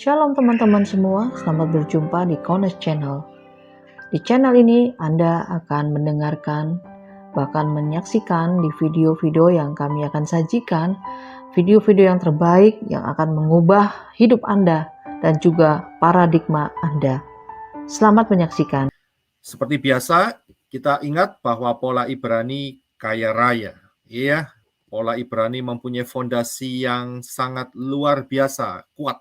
Shalom teman-teman semua, selamat berjumpa di Kones Channel. Di channel ini Anda akan mendengarkan, bahkan menyaksikan di video-video yang kami akan sajikan, video-video yang terbaik yang akan mengubah hidup Anda dan juga paradigma Anda. Selamat menyaksikan. Seperti biasa, kita ingat bahwa pola Ibrani kaya raya. Iya, pola Ibrani mempunyai fondasi yang sangat luar biasa, kuat,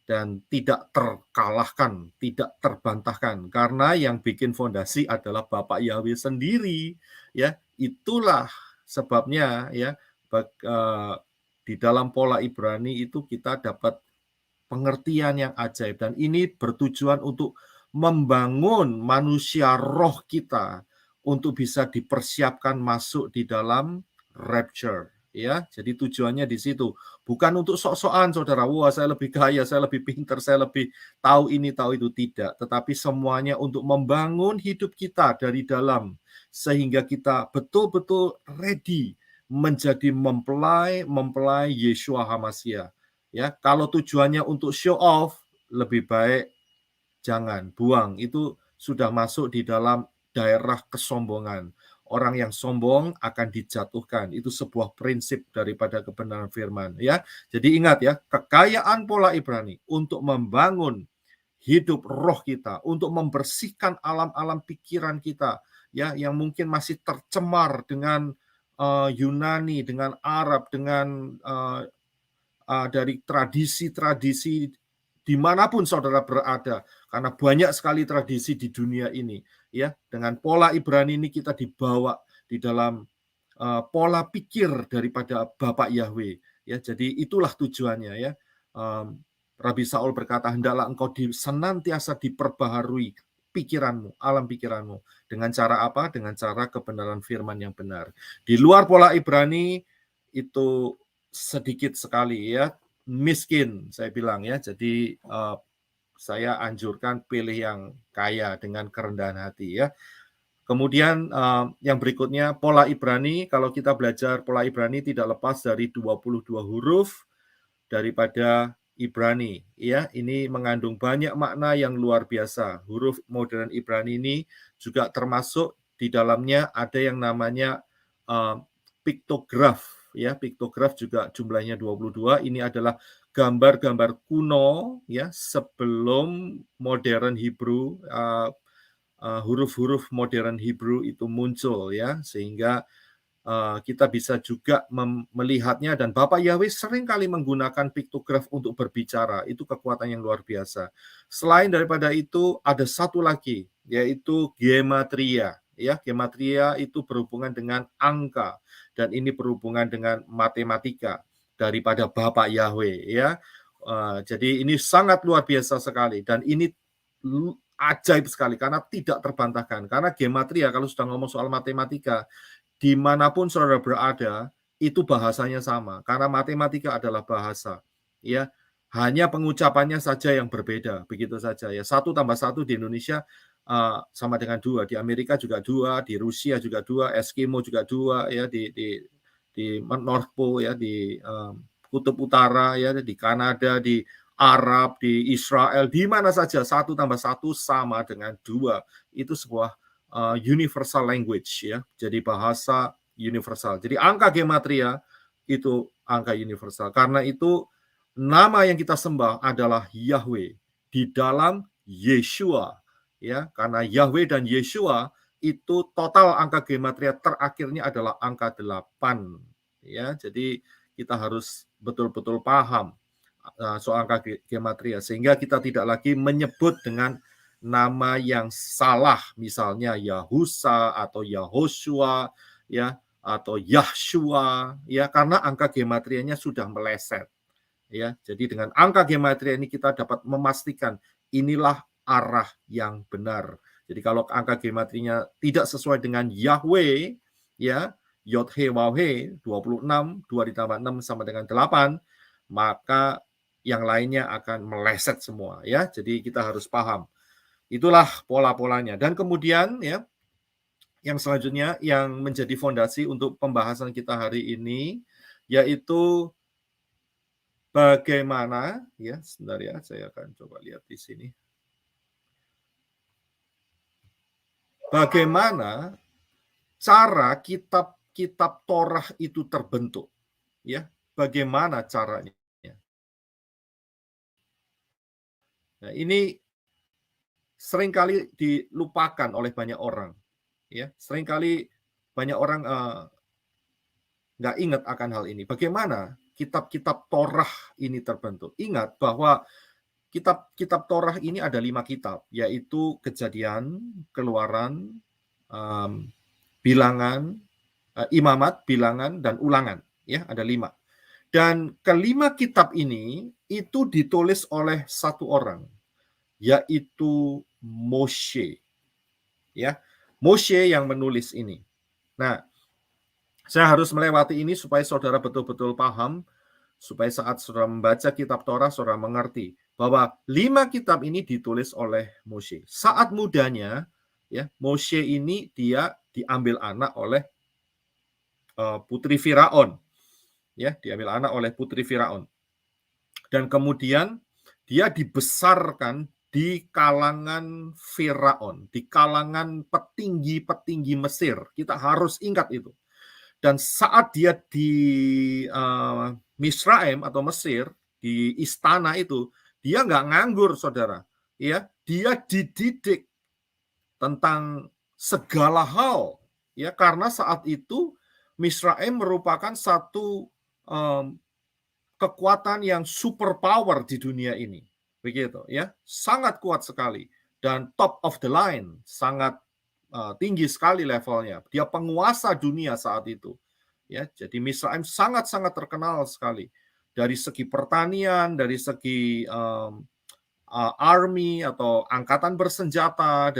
dan tidak terkalahkan, tidak terbantahkan. Karena yang bikin fondasi adalah Bapak Yahweh sendiri. Ya, itulah sebabnya ya di dalam pola Ibrani itu kita dapat pengertian yang ajaib, dan ini bertujuan untuk membangun manusia roh kita untuk bisa dipersiapkan masuk di dalam rapture. Ya, jadi tujuannya di situ. Bukan untuk sok-sokan, saudara. Wah, saya lebih kaya, saya lebih pintar, saya lebih tahu ini, tahu itu. Tidak. Tetapi semuanya untuk membangun hidup kita dari dalam. Sehingga kita betul-betul ready menjadi mempelai Yeshua HaMashiach. Ya, kalau tujuannya untuk show off, lebih baik jangan, buang. Itu sudah masuk di dalam daerah kesombongan. Orang yang sombong akan dijatuhkan. Itu sebuah prinsip daripada kebenaran firman, ya. Jadi ingat ya, kekayaan pola Ibrani untuk membangun hidup roh kita, untuk membersihkan alam-alam pikiran kita, ya, yang mungkin masih tercemar dengan Yunani, dengan Arab, dengan dari tradisi-tradisi dimanapun saudara berada, karena banyak sekali tradisi di dunia ini, ya. Dengan pola Ibrani ini kita dibawa di dalam pola pikir daripada Bapak Yahweh, ya. Jadi itulah tujuannya, ya. Rabi Saul berkata, hendaklah engkau senantiasa diperbaharui pikiranmu, alam pikiranmu. Dengan cara apa? Dengan cara kebenaran firman yang benar. Di luar pola Ibrani itu sedikit sekali, ya, miskin, saya bilang, ya. Jadi saya anjurkan pilih yang kaya dengan kerendahan hati, ya. Kemudian yang berikutnya pola Ibrani. Kalau kita belajar pola Ibrani tidak lepas dari 22 huruf daripada Ibrani, ya. Ini mengandung banyak makna yang luar biasa. Huruf modern Ibrani ini juga termasuk di dalamnya ada yang namanya piktograf, ya. Piktograf juga jumlahnya 22. Ini adalah gambar-gambar kuno, ya, sebelum modern Hebrew, huruf-huruf modern Hebrew itu muncul, ya, sehingga kita bisa juga melihatnya, dan Bapak Yahweh sering kali menggunakan piktograf untuk berbicara. Itu kekuatan yang luar biasa. Selain daripada itu ada satu lagi, yaitu gematria. Ya, gematria itu berhubungan dengan angka, dan ini berhubungan dengan matematika daripada Bapak Yahweh, ya. Jadi ini sangat luar biasa sekali, dan ini ajaib sekali karena tidak terbantahkan. Karena gematria, kalau sudah ngomong soal matematika, dimanapun saudara berada, itu bahasanya sama. Karena matematika adalah bahasa, ya. Hanya pengucapannya saja yang berbeda, begitu saja, ya. 1+1 di Indonesia sama dengan 2, di Amerika juga 2, di Rusia juga 2, Eskimo juga 2, ya, di North Pole, ya, di Kutub Utara, ya, di Kanada, di Arab, di Israel, di mana saja 1+1 sama dengan 2. Itu sebuah universal language, ya. Jadi bahasa universal. Jadi angka gematria itu angka universal. Karena itu nama yang kita sembah adalah Yahweh di dalam Yeshua, ya. Karena Yahweh dan Yeshua itu total angka gematria terakhirnya adalah angka 8, ya. Jadi kita harus betul-betul paham soal angka gematria, sehingga kita tidak lagi menyebut dengan nama yang salah, misalnya Yahusa atau Yahoshua, ya, atau Yahshua, ya, karena angka gematrianya sudah meleset, ya. Jadi dengan angka gematria ini kita dapat memastikan inilah arah yang benar. Jadi kalau angka gematrinya tidak sesuai dengan Yahweh, ya, Yod He Waw He 26, 2 ditambah 6 sama dengan 8, maka yang lainnya akan meleset semua, ya. Jadi kita harus paham. Itulah pola-polanya. Dan kemudian, ya, yang selanjutnya yang menjadi fondasi untuk pembahasan kita hari ini, yaitu bagaimana ya, sebentar ya, saya akan coba lihat di sini. Bagaimana cara kitab-kitab Torah itu terbentuk, ya? Bagaimana caranya? Nah, ini seringkali dilupakan oleh banyak orang, ya. Seringkali banyak orang nggak ingat akan hal ini. Bagaimana kitab-kitab Torah ini terbentuk? Ingat bahwa kitab-kitab Torah ini ada 5 kitab, yaitu Kejadian, Keluaran, Bilangan, Imamat, Bilangan, dan Ulangan. Ya, ada 5. Dan kelima kitab ini itu ditulis oleh satu orang, yaitu Moshe. Ya, Moshe yang menulis ini. Nah, saya harus melewati ini supaya saudara betul-betul paham, supaya saat saudara membaca kitab Torah, saudara mengerti bahwa 5 kitab ini ditulis oleh Moshe. Saat mudanya, ya, Moshe ini dia diambil anak oleh putri Firaun. Ya, diambil anak oleh putri Firaun. Dan kemudian dia dibesarkan di kalangan Firaun, di kalangan petinggi-petinggi Mesir. Kita harus ingat itu. Dan saat dia di Misraim atau Mesir, di istana itu, dia nggak nganggur, saudara. Ya, dia dididik tentang segala hal. Ya, karena saat itu Misraim merupakan satu kekuatan yang super power di dunia ini, begitu ya, sangat kuat sekali dan top of the line, sangat tinggi sekali levelnya. Dia penguasa dunia saat itu, ya. Jadi Misraim sangat-sangat terkenal sekali dari segi pertanian, dari segi army atau angkatan bersenjata,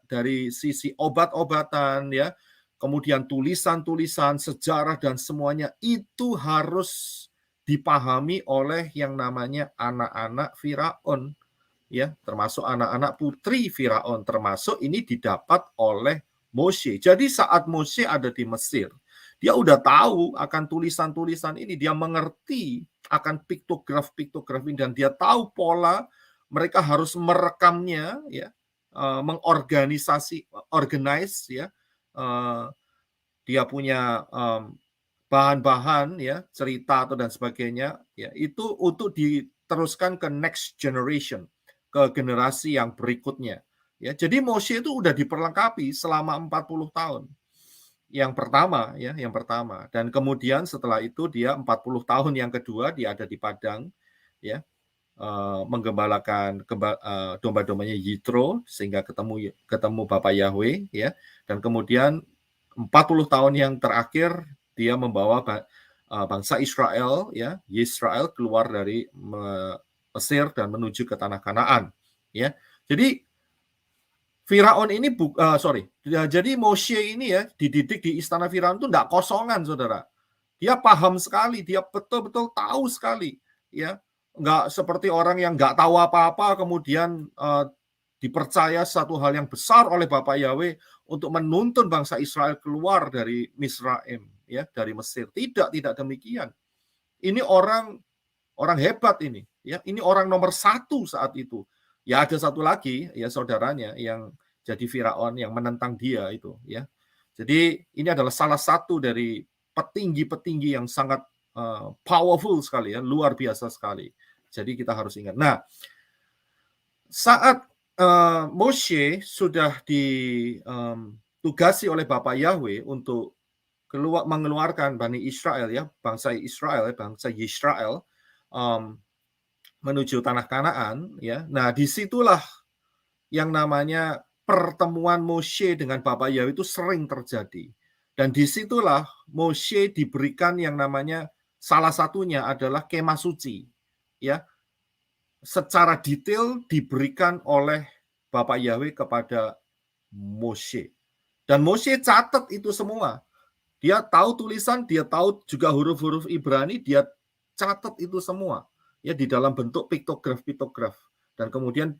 dari sisi obat-obatan, ya. Kemudian tulisan-tulisan, sejarah dan semuanya itu harus dipahami oleh yang namanya anak-anak Firaun, ya, termasuk anak-anak putri Firaun, termasuk ini didapat oleh Moshe. Jadi saat Moshe ada di Mesir, dia udah tahu akan tulisan-tulisan ini, dia mengerti akan piktograf ini, dan dia tahu pola mereka harus merekamnya, ya, organize, ya, dia punya bahan-bahan, ya, cerita atau dan sebagainya, ya, itu untuk diteruskan ke next generation, ke generasi yang berikutnya, ya. Jadi Moshe itu udah diperlengkapi selama 40 tahun. Yang pertama, dan kemudian setelah itu dia 40 tahun yang kedua dia ada di padang, ya, menggembalakan domba-dombanya Yitro sehingga ketemu Bapak Yahweh, ya. Dan kemudian 40 tahun yang terakhir dia membawa bangsa Israel, ya, Yisrael keluar dari Mesir dan menuju ke tanah Kanaan, ya. Jadi Firaun ini jadi Moshe ini, ya, dididik di istana Firaun itu enggak kosongan, saudara. Dia paham sekali, dia betul-betul tahu sekali, ya. Enggak seperti orang yang enggak tahu apa-apa kemudian dipercaya satu hal yang besar oleh Bapak Yahweh untuk menuntun bangsa Israel keluar dari Misraim, ya, dari Mesir. Tidak demikian. Ini orang hebat ini, ya. Ini orang nomor 1 saat itu. Ya, ada satu lagi, ya, saudaranya yang jadi Firaun yang menentang dia itu, ya. Jadi ini adalah salah satu dari petinggi-petinggi yang sangat powerful sekali, ya, luar biasa sekali. Jadi kita harus ingat. Nah, saat Moshe sudah ditugasi oleh Bapak Yahweh untuk mengeluarkan Bani Israel, ya, bangsa Yisrael menuju tanah Kanaan, ya. Nah, disitulah yang namanya pertemuan Moshe dengan Bapak Yahweh itu sering terjadi. Dan disitulah Moshe diberikan yang namanya, salah satunya adalah kemah suci, ya. Secara detail diberikan oleh Bapak Yahweh kepada Moshe. Dan Moshe catat itu semua. Dia tahu tulisan, dia tahu juga huruf-huruf Ibrani, dia catat itu semua, ya, di dalam bentuk piktograf. Dan kemudian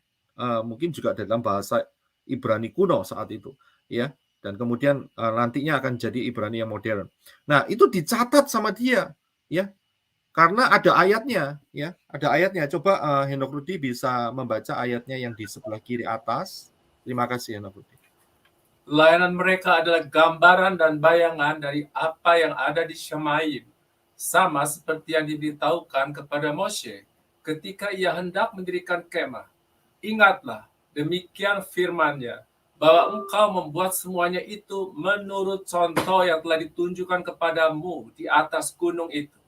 mungkin juga dalam bahasa Ibrani kuno saat itu, ya. Dan kemudian nantinya akan jadi Ibrani yang modern. Nah, itu dicatat sama dia, ya. Karena ada ayatnya, ya, ada ayatnya. Coba Henok Rudi bisa membaca ayatnya yang di sebelah kiri atas. Terima kasih Henok Rudi. Layanan mereka adalah gambaran dan bayangan dari apa yang ada di Syamaim, sama seperti yang diberitahukan kepada Moshe ketika ia hendak mendirikan kemah. Ingatlah, demikian firman-Nya, bahwa engkau membuat semuanya itu menurut contoh yang telah ditunjukkan kepadamu di atas gunung itu.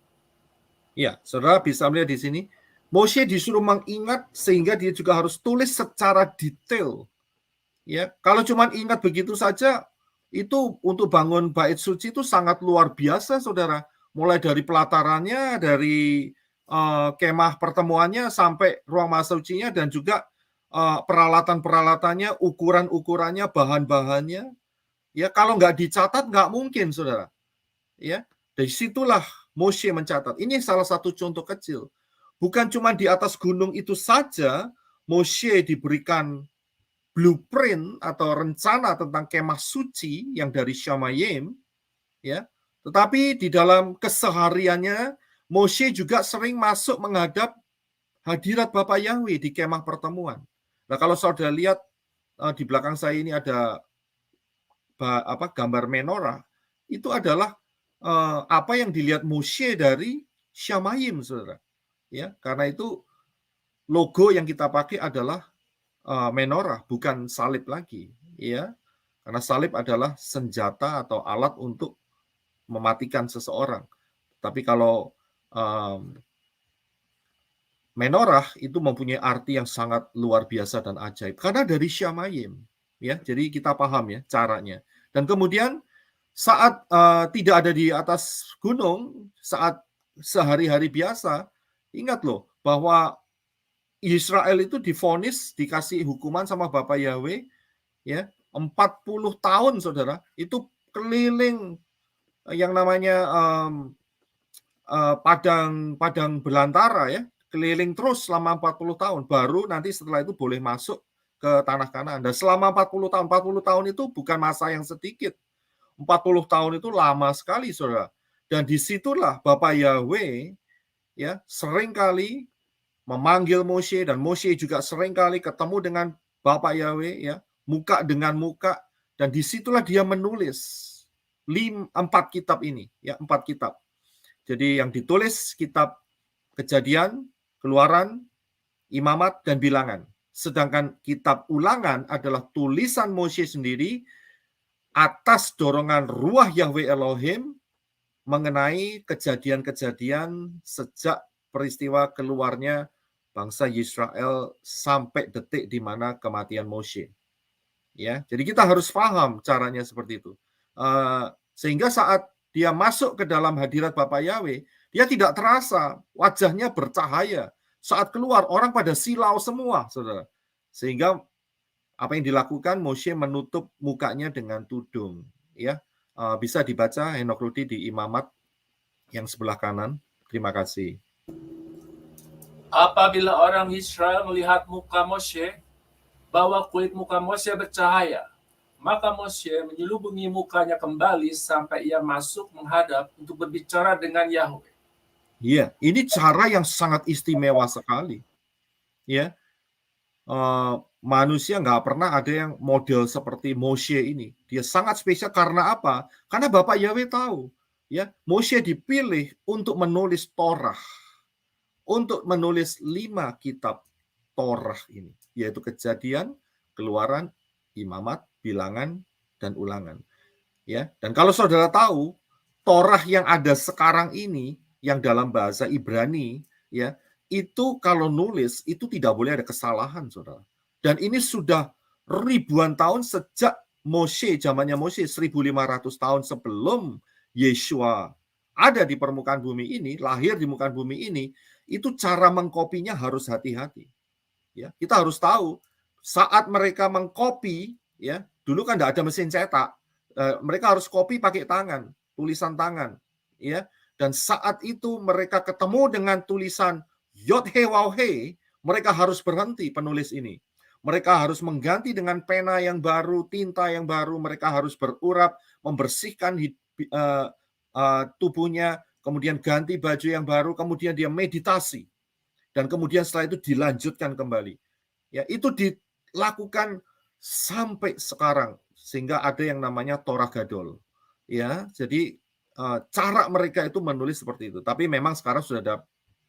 Ya, saudara bisa melihat di sini, Moshe disuruh mengingat sehingga dia juga harus tulis secara detail. Ya, kalau cuma ingat begitu saja, itu untuk bangun bait suci itu sangat luar biasa, saudara. Mulai dari pelatarannya, dari kemah pertemuannya sampai ruang maha sucinya dan juga peralatan-peralatannya, ukuran-ukurannya, bahan-bahannya. Ya, kalau nggak dicatat nggak mungkin, saudara. Ya, dari situlah Moshe mencatat. Ini salah satu contoh kecil. Bukan cuma di atas gunung itu saja Moshe diberikan blueprint atau rencana tentang kemah suci yang dari Shamayim, ya. Tetapi di dalam kesehariannya Moshe juga sering masuk menghadap hadirat Bapa Yahweh di kemah pertemuan. Nah, kalau saudara lihat di belakang saya ini ada gambar menorah, itu adalah apa yang dilihat Moshe dari Shamayim, saudara. Ya, karena itu logo yang kita pakai adalah menorah, bukan salib lagi, ya. Karena salib adalah senjata atau alat untuk mematikan seseorang. Tapi kalau menorah itu mempunyai arti yang sangat luar biasa dan ajaib. Karena dari Shamayim, ya. Jadi kita paham ya caranya. Dan kemudian saat tidak ada di atas gunung, saat sehari-hari biasa, ingat loh bahwa Israel itu divonis, dikasih hukuman sama Bapak Yahweh, ya, 40 tahun, saudara, itu keliling yang namanya padang belantara, ya, keliling terus selama 40 tahun, baru nanti setelah itu boleh masuk ke tanah Kanaan. Dan selama 40 tahun itu bukan masa yang sedikit. 40 tahun itu lama sekali, saudara. Dan disitulah Bapak Yahweh, ya, seringkali memanggil Moshe, dan Moshe juga seringkali ketemu dengan Bapak Yahweh, ya, muka dengan muka, dan disitulah dia menulis 4 kitab ini, ya, 4 kitab. Jadi yang ditulis kitab Kejadian, Keluaran, Imamat, dan Bilangan. Sedangkan kitab Ulangan adalah tulisan Moshe sendiri atas dorongan Ruah Yahweh Elohim mengenai kejadian-kejadian sejak peristiwa keluarnya bangsa Israel sampai detik di mana kematian Moshe. Ya, jadi kita harus paham caranya seperti itu. Sehingga saat dia masuk ke dalam hadirat Bapa Yahweh, dia tidak terasa, wajahnya bercahaya. Saat keluar, orang pada silau semua, saudara. Sehingga apa yang dilakukan, Moshe menutup mukanya dengan tudung. Ya, bisa dibaca Henok Rudi di Imamat yang sebelah kanan. Terima kasih. Apabila orang Israel melihat muka Moshe, bahwa kulit muka Moshe bercahaya, maka Moshe menyelubungi mukanya kembali sampai ia masuk menghadap untuk berbicara dengan Yahweh. Iya, ini cara yang sangat istimewa sekali. Ya, manusia nggak pernah ada yang model seperti Moshe ini. Dia sangat spesial karena apa? Karena Bapak Yahweh tahu, ya, Moshe dipilih untuk menulis Torah, untuk menulis 5 kitab Torah ini, yaitu Kejadian, Keluaran, Imamat, Bilangan, dan Ulangan. Ya, dan kalau saudara tahu, Torah yang ada sekarang ini, yang dalam bahasa Ibrani, ya, itu kalau nulis itu tidak boleh ada kesalahan, saudara. Dan ini sudah ribuan tahun sejak Moshe, zamannya Moshe, 1500 tahun sebelum Yeshua ada di permukaan bumi ini, lahir di permukaan bumi ini, itu cara mengkopinya harus hati-hati. Ya, kita harus tahu saat mereka mengkopi, ya, dulu kan tidak ada mesin cetak, mereka harus kopi pakai tangan, tulisan tangan, ya. Dan saat itu mereka ketemu dengan tulisan Yod He Waw He, mereka harus berhenti penulis ini. Mereka harus mengganti dengan pena yang baru, tinta yang baru, mereka harus berurap, membersihkan tubuhnya, kemudian ganti baju yang baru, kemudian dia meditasi, dan kemudian setelah itu dilanjutkan kembali. Ya, itu dilakukan sampai sekarang, sehingga ada yang namanya Torah Gadol. Ya, jadi cara mereka itu menulis seperti itu. Tapi memang sekarang sudah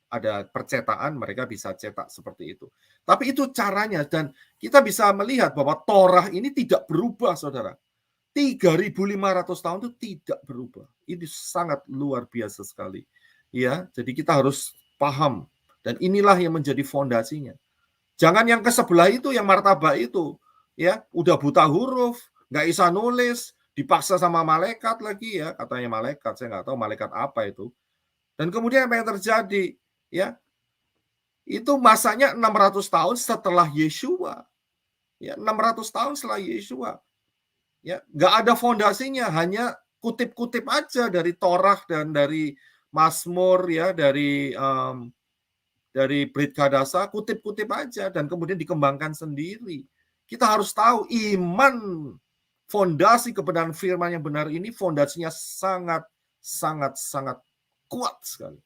ada percetaan, mereka bisa cetak seperti itu. Tapi itu caranya, dan kita bisa melihat bahwa Torah ini tidak berubah, saudara. 3.500 tahun itu tidak berubah. Ini sangat luar biasa sekali. Ya, jadi kita harus paham, dan inilah yang menjadi fondasinya. Jangan yang ke sebelah itu, yang martabak itu, ya, udah buta huruf, nggak bisa nulis, dipaksa sama malaikat lagi, ya, katanya malaikat, saya nggak tahu malaikat apa itu. Dan kemudian apa yang terjadi? Ya, itu masanya 600 tahun setelah Yeshua. Ya, 600 tahun setelah Yeshua. Ya, nggak ada fondasinya, hanya kutip-kutip aja dari Torah dan dari Mazmur, ya, dari Brit Kadasa, kutip-kutip aja, dan kemudian dikembangkan sendiri. Kita harus tahu iman, fondasi kebenaran firman yang benar ini, fondasinya sangat kuat sekali.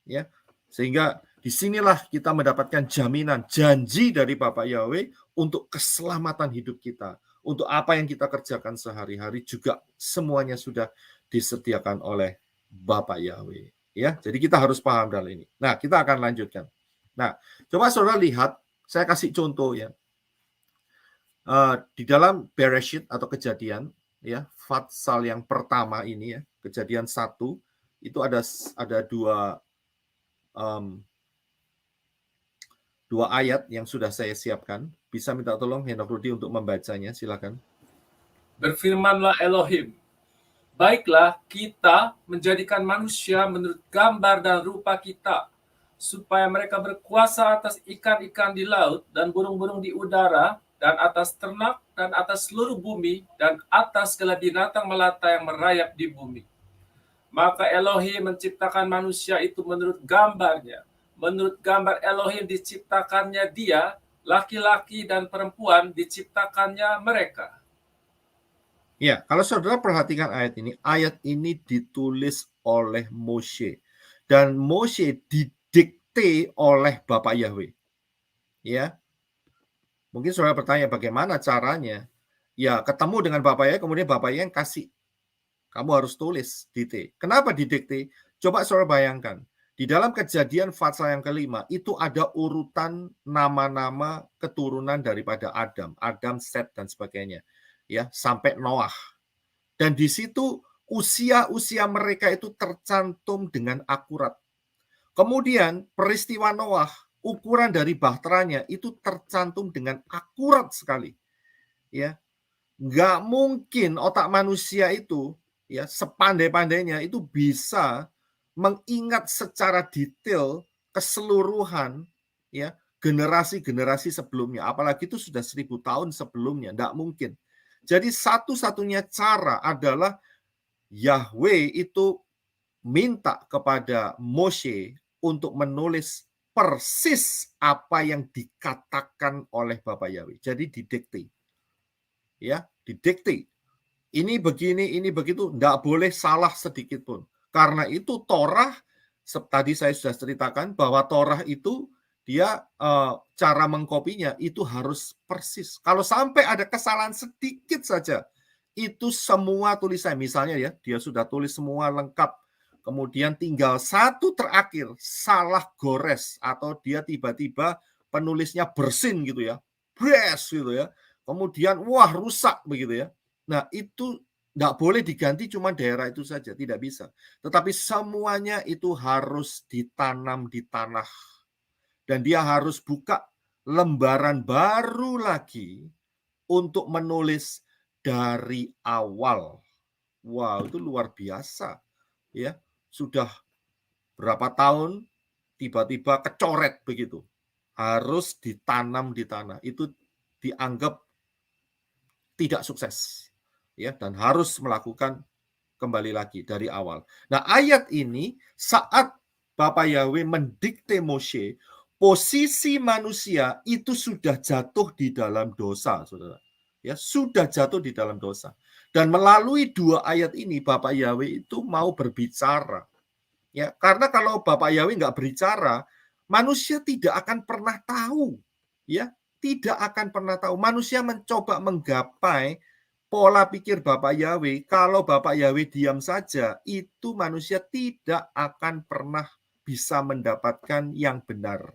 Ya, sehingga disinilah kita mendapatkan jaminan, janji dari Bapak Yahweh untuk keselamatan hidup kita, untuk apa yang kita kerjakan sehari-hari juga semuanya sudah disediakan oleh Bapak Yahweh. Ya, jadi kita harus paham dalam ini. Nah, kita akan lanjutkan. Nah, coba saudara lihat, saya kasih contoh ya. Di dalam Bereshit atau Kejadian, ya, pasal yang pertama ini ya, Kejadian 1, itu ada dua ayat yang sudah saya siapkan. Bisa minta tolong Henok Rudi untuk membacanya, silakan. Berfirmanlah Elohim, baiklah kita menjadikan manusia menurut gambar dan rupa kita, supaya mereka berkuasa atas ikan-ikan di laut dan burung-burung di udara, dan atas ternak, dan atas seluruh bumi, dan atas segala binatang melata yang merayap di bumi. Maka Elohim menciptakan manusia itu menurut gambarnya. Menurut gambar Elohim diciptakannya dia, laki-laki dan perempuan diciptakannya mereka. Ya, kalau saudara perhatikan ayat ini ditulis oleh Moshe. Dan Moshe didikte oleh Bapak Yahweh. Ya, mungkin saudara bertanya bagaimana caranya? Ya, ketemu dengan Bapak Yahweh, kemudian Bapak Yahweh kasih. Kamu harus tulis dikte. Kenapa didikte? Coba saudara bayangkan. Di dalam Kejadian pasal yang kelima, itu ada urutan nama-nama keturunan daripada Adam, Set, dan sebagainya. Ya, sampai Noah. Dan di situ usia-usia mereka itu tercantum dengan akurat. Kemudian peristiwa Noah, ukuran dari bahteranya itu tercantum dengan akurat sekali. Ya, nggak mungkin otak manusia itu, ya, sepandai-pandainya itu bisa mengingat secara detail keseluruhan, ya, generasi-generasi sebelumnya. Apalagi itu sudah 1000 tahun sebelumnya, nggak mungkin. Jadi satu-satunya cara adalah Yahweh itu minta kepada Moshe untuk menulis persis apa yang dikatakan oleh Bapak Yahweh. Jadi didikte. Ya, didikte. Ini begini, ini begitu, enggak boleh salah sedikit pun. Karena itu Torah, tadi saya sudah ceritakan bahwa Torah itu dia cara mengkopinya itu harus persis. Kalau sampai ada kesalahan sedikit saja, itu semua tulisan, misalnya ya, dia sudah tulis semua lengkap, kemudian tinggal satu terakhir salah gores, atau dia tiba-tiba penulisnya bersin gitu ya, bres gitu ya, kemudian wah rusak begitu ya. Nah, itu enggak boleh diganti cuma daerah itu saja, tidak bisa. Tetapi semuanya itu harus ditanam di tanah. Dan dia harus buka lembaran baru lagi untuk menulis dari awal. Wow, itu luar biasa. Ya, sudah berapa tahun tiba-tiba kecoret begitu. Harus ditanam di tanah. Itu dianggap tidak sukses. Ya, dan harus melakukan kembali lagi dari awal. Nah, ayat ini saat Bapak Yahweh mendikte Moshe, posisi manusia itu sudah jatuh di dalam dosa, saudara. Ya, sudah jatuh di dalam dosa. Dan melalui dua ayat ini Bapak Yahweh itu mau berbicara. Ya, karena kalau Bapak Yahweh nggak berbicara, manusia tidak akan pernah tahu. Ya, tidak akan pernah tahu. Manusia mencoba menggapai pola pikir Bapak Yahweh. Kalau Bapak Yahweh diam saja, itu manusia tidak akan pernah bisa mendapatkan yang benar.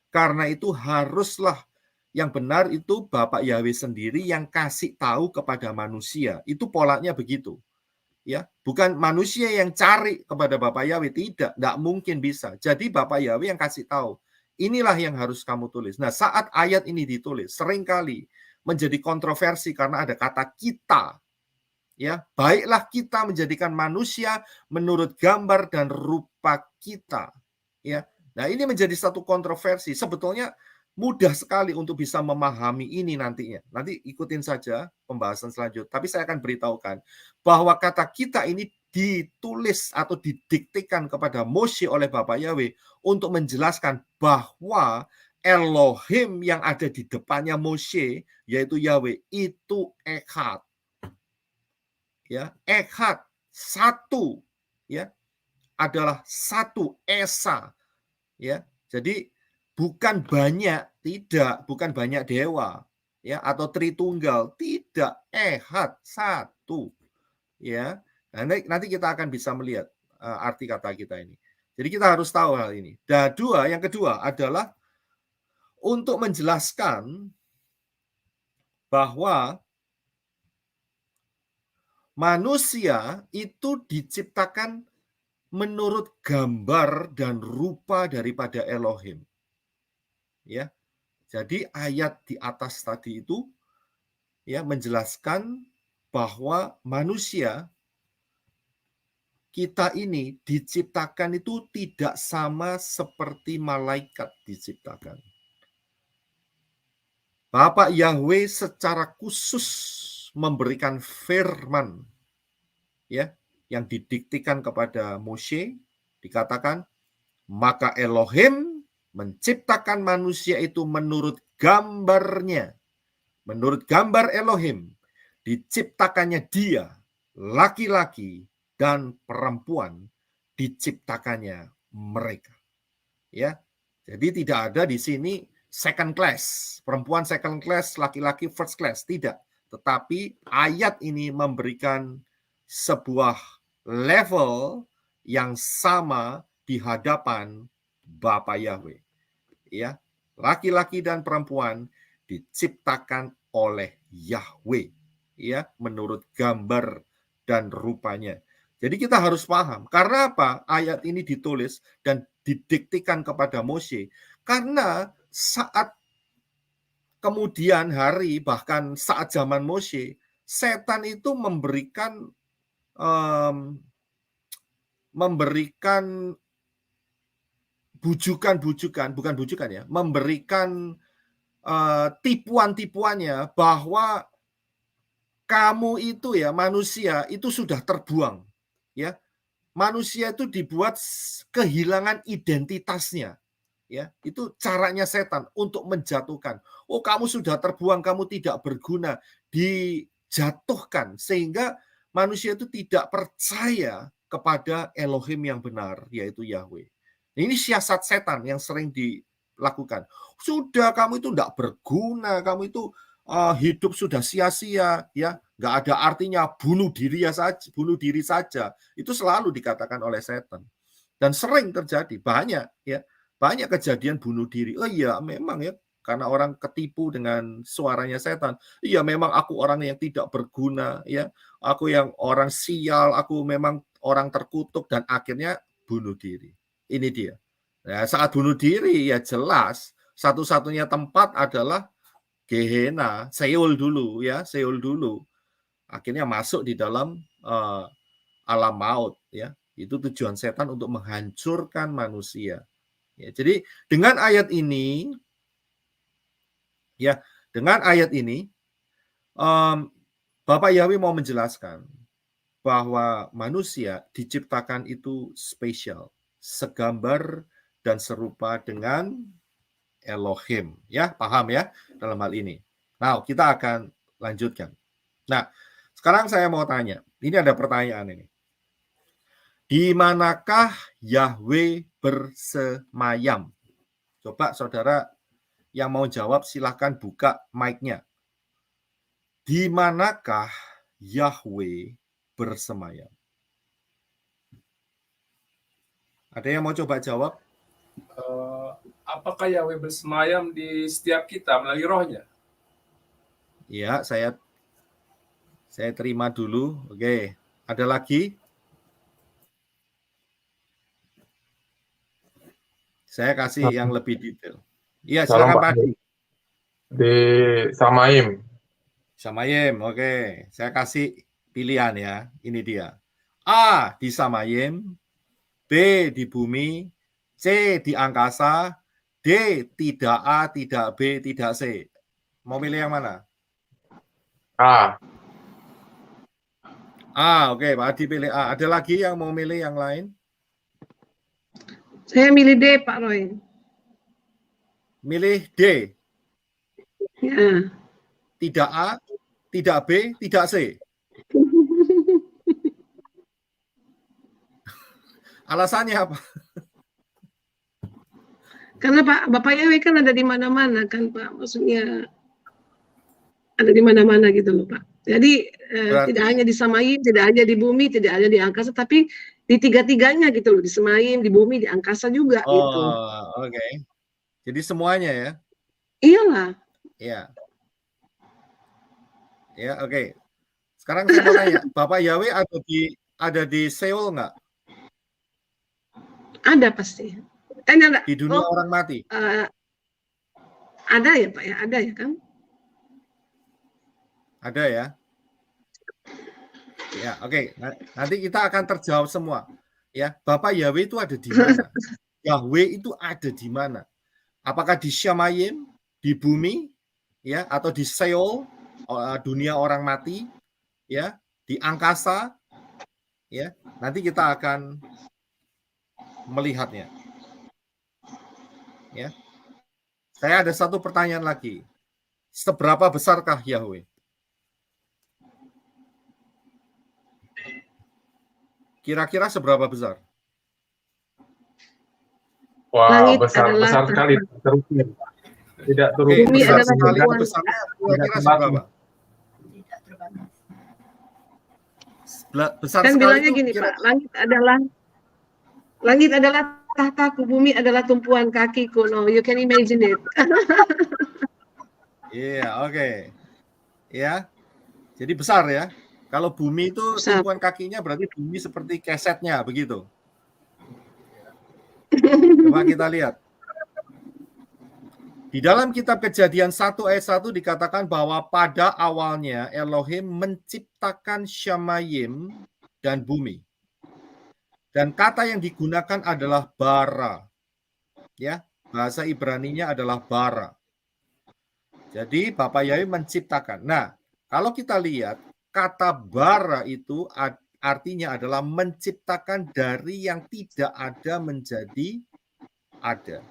Karena itu haruslah yang benar itu Bapak Yahweh sendiri yang kasih tahu kepada manusia. Itu polanya begitu. Ya, bukan manusia yang cari kepada Bapak Yahweh, tidak mungkin bisa. Jadi Bapak Yahweh yang kasih tahu, inilah yang harus kamu tulis. Nah, saat ayat ini ditulis, seringkali menjadi kontroversi karena ada kata kita. Ya, baiklah kita menjadikan manusia menurut gambar dan rupa kita. Ya. Nah, ini menjadi satu kontroversi. Sebetulnya mudah sekali untuk bisa memahami ini nantinya. Nanti ikutin saja pembahasan selanjutnya. Tapi saya akan beritahukan bahwa kata kita ini ditulis atau didiktikan kepada Moshe oleh Bapak Yahweh untuk menjelaskan bahwa Elohim yang ada di depannya Moshe, yaitu Yahweh, itu Echad. Ya, Echad, satu, ya, adalah satu, Esa. Ya, jadi bukan banyak, tidak, bukan banyak dewa, ya, atau Tritunggal, tidak, Echad, satu, ya. Nah, nanti kita akan bisa melihat arti kata kita ini. Jadi kita harus tahu hal ini. Dan yang kedua adalah untuk menjelaskan bahwa manusia itu diciptakan menurut gambar dan rupa daripada Elohim. Ya. Jadi ayat di atas tadi itu ya menjelaskan bahwa manusia kita ini diciptakan itu tidak sama seperti malaikat diciptakan. Bapak Yahweh secara khusus memberikan firman ya yang didiktikan kepada Moshe, dikatakan maka Elohim menciptakan manusia itu menurut gambarnya. Menurut gambar Elohim, diciptakannya dia, laki-laki dan perempuan, diciptakannya mereka. Ya, jadi tidak ada di sini second class, perempuan second class, laki-laki first class, tidak. Tetapi ayat ini memberikan sebuah level yang sama di hadapan Bapa Yahweh. Ya, laki-laki dan perempuan diciptakan oleh Yahweh, ya, menurut gambar dan rupanya. Jadi kita harus paham, karena apa ayat ini ditulis dan didiktikan kepada Moshe? Karena saat kemudian hari, bahkan saat zaman Moshe, setan itu memberikan bujukan-bujukan, bukan bujukan ya, memberikan tipuan-tipuannya bahwa kamu itu ya manusia itu sudah terbuang, ya. Manusia itu dibuat kehilangan identitasnya, ya. Itu caranya setan untuk menjatuhkan. Oh, kamu sudah terbuang, kamu tidak berguna, dijatuhkan sehingga manusia itu tidak percaya kepada Elohim yang benar, yaitu Yahweh. Ini siasat setan yang sering dilakukan. Sudah kamu itu tidak berguna, kamu itu hidup sudah sia-sia, ya, nggak ada artinya, bunuh diri saja. Itu selalu dikatakan oleh setan dan sering terjadi, banyak kejadian bunuh diri. Oh iya, memang ya, karena orang ketipu dengan suaranya setan. Iya, memang aku orang yang tidak berguna, ya, aku yang orang sial, aku memang orang terkutuk dan akhirnya bunuh diri. Ini dia. Nah, saat bunuh diri ya jelas satu-satunya tempat adalah Gehenna, Seol dulu ya, Seol dulu. Akhirnya masuk di dalam alam maut ya. Itu tujuan setan untuk menghancurkan manusia. Ya, jadi dengan ayat ini ya, Bapak Yahweh mau menjelaskan bahwa manusia diciptakan itu spesial, segambar dan serupa dengan Elohim. Ya, paham ya dalam hal ini. Nah, kita akan lanjutkan. Nah, sekarang saya mau tanya. Ini ada pertanyaan ini. Di manakah Yahweh bersemayam? Coba saudara yang mau jawab silahkan buka mic-nya. Di manakah Yahweh bersemayam? Ada yang mau coba jawab? Apakah Yahweh bersemayam di setiap kita melalui rohnya? Ya, saya terima dulu. Oke, ada lagi? Saya kasih yang lebih detail. Iya, Salam, silakan Pak. Pak Adi. Di Samaim. Samayim, oke. Saya kasih pilihan ya. Ini dia. A, di Samayim. B, di bumi. C, di angkasa. D, tidak A, tidak B, tidak C. Mau pilih yang mana? A. A, oke. Pak Adi pilih A. Ada lagi yang mau milih yang lain? Saya milih D, Pak Roy. Milih D. Ya. Tidak A, tidak B, tidak C. Alasannya apa? Karena Bapak Yahweh kan ada di mana-mana kan, Pak. Maksudnya ada di mana-mana gitu loh, Pak. Jadi tidak hanya di Samaim, tidak hanya di bumi, tidak hanya di angkasa, tapi di tiga-tiganya gitu loh, di Samaim, di bumi, di angkasa juga gitu. Oke. Jadi semuanya ya? Iyalah. Ya. Ya, oke. Sekarang saya mau tanya, Bapak Yahweh ada di Seoul nggak? Ada pasti. Di dunia orang mati? Ada ya, Pak ya? Ada ya kan? Ada ya? Ya, oke. Nanti kita akan terjawab semua. Ya, Bapak Yahweh itu ada di mana? Yahweh itu ada di mana? Apakah di Shamayim, di bumi, ya, atau di Seoul, dunia orang mati, ya, di angkasa, ya. Nanti kita akan melihatnya. Ya. Saya ada satu pertanyaan lagi. Seberapa besarkah Yahweh? Kira-kira seberapa besar? Wah, besar sekali. Terukur. Tidak terukur. Bumi Besar adalah sekali. tumpuan. Besarnya kira-kira seberapa? Besar Dan sekali bilangnya itu gini, Pak, langit adalah tahtaku, bumi adalah tumpuan kakiku. No, you can imagine it. Iya, oke. Ya. Jadi besar ya. Kalau bumi itu Besar. tumpuan kakinya berarti bumi seperti kesetnya begitu. Coba kita lihat. Di dalam kitab Kejadian 1 ayat 1 dikatakan bahwa pada awalnya Elohim menciptakan Shamayim dan bumi. Dan kata yang digunakan adalah bara. Ya, bahasa Ibraninya adalah bara. Jadi Bapak Yahweh menciptakan. Nah, kalau kita lihat kata bara itu artinya adalah menciptakan dari yang tidak ada menjadi ada.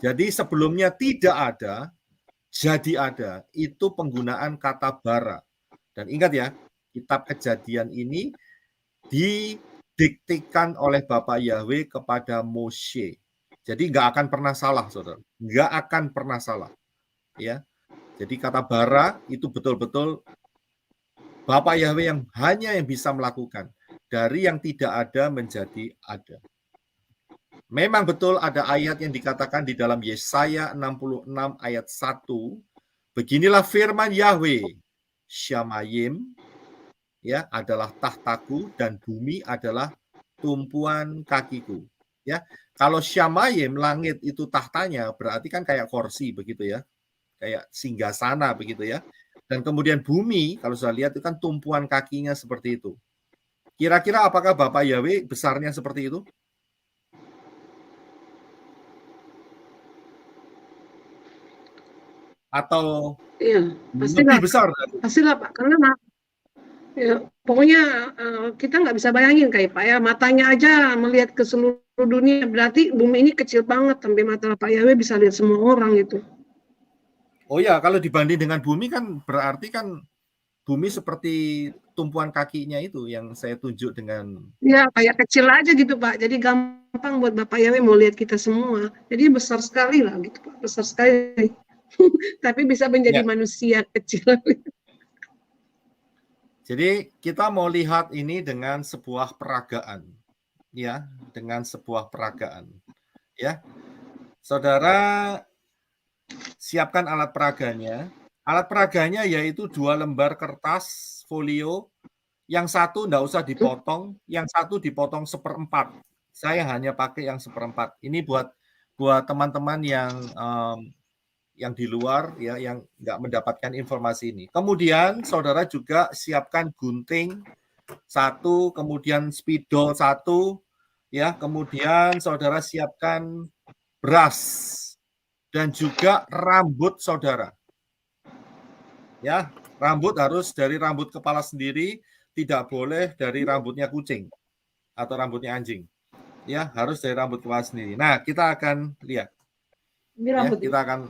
Jadi sebelumnya tidak ada, jadi ada. Itu penggunaan kata bara. Dan ingat ya, kitab Kejadian ini didiktikan oleh Bapak Yahweh kepada Moshe. Jadi nggak akan pernah salah, saudara. Nggak akan pernah salah. Ya, jadi kata bara itu betul-betul Bapak Yahweh yang hanya yang bisa melakukan dari yang tidak ada menjadi ada. Memang betul ada ayat yang dikatakan di dalam Yesaya 66 ayat 1. Beginilah firman Yahweh, Shamayim ya adalah tahtaku dan bumi adalah tumpuan kakiku. Ya, kalau Shamayim langit itu tahtanya berarti kan kayak kursi begitu ya. Kayak singgasana begitu ya. Dan kemudian bumi, kalau saya lihat itu kan tumpuan kakinya seperti itu. Kira-kira apakah Bapak Yahweh besarnya seperti itu? Atau Iya, lebih besar? Pastilah Pak, karena ya, pokoknya kita nggak bisa bayangin kayak Pak ya, matanya aja melihat ke seluruh dunia, berarti bumi ini kecil banget sampai mata Pak Yahweh bisa lihat semua orang itu. Oh ya, kalau dibanding dengan bumi kan berarti kan bumi seperti tumpuan kakinya itu yang saya tunjuk dengan... Ya, kayak kecil aja gitu Pak. Jadi gampang buat Bapak Yahweh mau lihat kita semua. Jadi besar sekali lah gitu Pak. Besar sekali. Tapi bisa menjadi manusia kecil. Jadi kita mau lihat ini dengan sebuah peragaan. Ya, dengan sebuah peragaan. Ya. Saudara siapkan alat peraganya. Alat peraganya yaitu 2 lembar kertas folio. Yang satu enggak usah dipotong, yang satu dipotong 1/4. Saya hanya pakai yang 1/4. Ini buat teman-teman yang di luar ya, yang nggak mendapatkan informasi ini. Kemudian saudara juga siapkan gunting 1, kemudian spidol 1, ya. Kemudian saudara siapkan beras dan juga rambut saudara. Ya, rambut harus dari rambut kepala sendiri, tidak boleh dari rambutnya kucing atau rambutnya anjing. Ya, harus dari rambut kepala sendiri. Nah, kita akan lihat. Ya, kita akan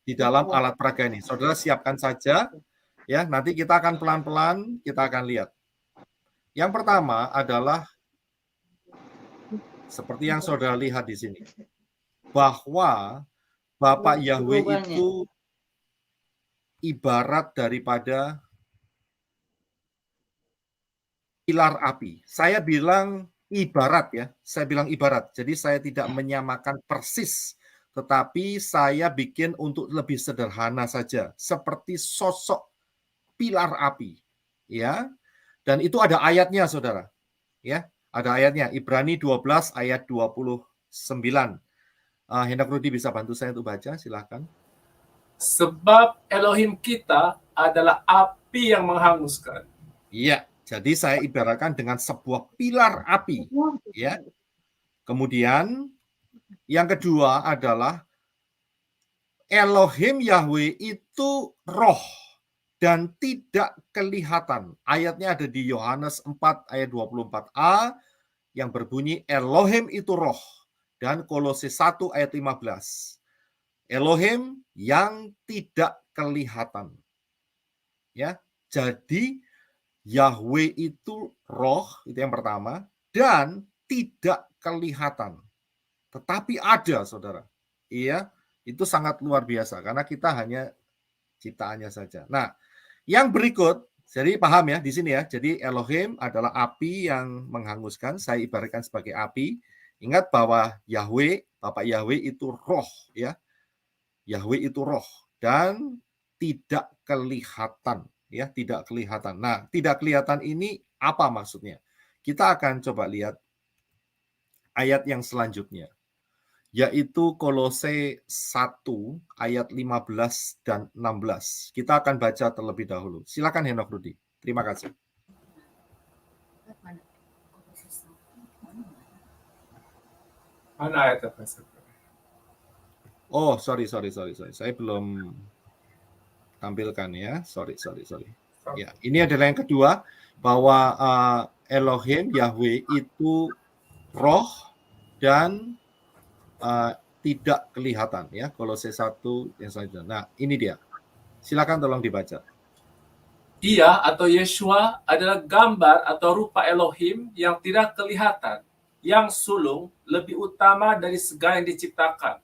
di dalam alat peraga ini. Saudara siapkan saja. Ya, nanti kita akan pelan-pelan kita akan lihat. Yang pertama adalah seperti yang saudara lihat di sini. Bahwa Bapak Yahweh itu ibarat daripada pilar api. Saya bilang ibarat ya, saya bilang ibarat. Jadi saya tidak menyamakan persis, tetapi saya bikin untuk lebih sederhana saja, seperti sosok pilar api, ya. Dan itu ada ayatnya, saudara. Ya, ada ayatnya. Ibrani 12 ayat 29. Hendak Rudi bisa bantu saya untuk baca, silakan. Sebab Elohim kita adalah api yang menghanguskan. Iya. Jadi saya ibaratkan dengan sebuah pilar api, ya. Kemudian yang kedua adalah Elohim Yahweh itu roh dan tidak kelihatan. Ayatnya ada di Yohanes 4 ayat 24a yang berbunyi Elohim itu roh, dan Kolose 1 ayat 15. Elohim yang tidak kelihatan. Ya. Jadi Yahweh itu roh, itu yang pertama, dan tidak kelihatan. Tetapi ada, saudara. Iya, itu sangat luar biasa, karena kita hanya ciptaannya saja. Nah, yang berikut, jadi paham ya di sini ya, jadi Elohim adalah api yang menghanguskan, saya ibaratkan sebagai api. Ingat bahwa Yahweh, Bapak Yahweh itu roh, ya. Yahweh itu roh, dan tidak kelihatan. Ya, tidak kelihatan. Nah, tidak kelihatan ini apa maksudnya? Kita akan coba lihat ayat yang selanjutnya, yaitu Kolose 1 ayat 15 dan 16. Kita akan baca terlebih dahulu. Silakan Henok Rudi. Terima kasih. Mana ayat apa? Oh, sorry. Saya belum tampilkan ya. Sorry. Ya, ini adalah yang kedua, bahwa Elohim Yahweh itu roh dan tidak kelihatan ya. Kolose 1 yang selanjutnya. Nah, ini dia. Silakan tolong dibaca. Ia atau Yeshua adalah gambar atau rupa Elohim yang tidak kelihatan, yang sulung lebih utama dari segala yang diciptakan.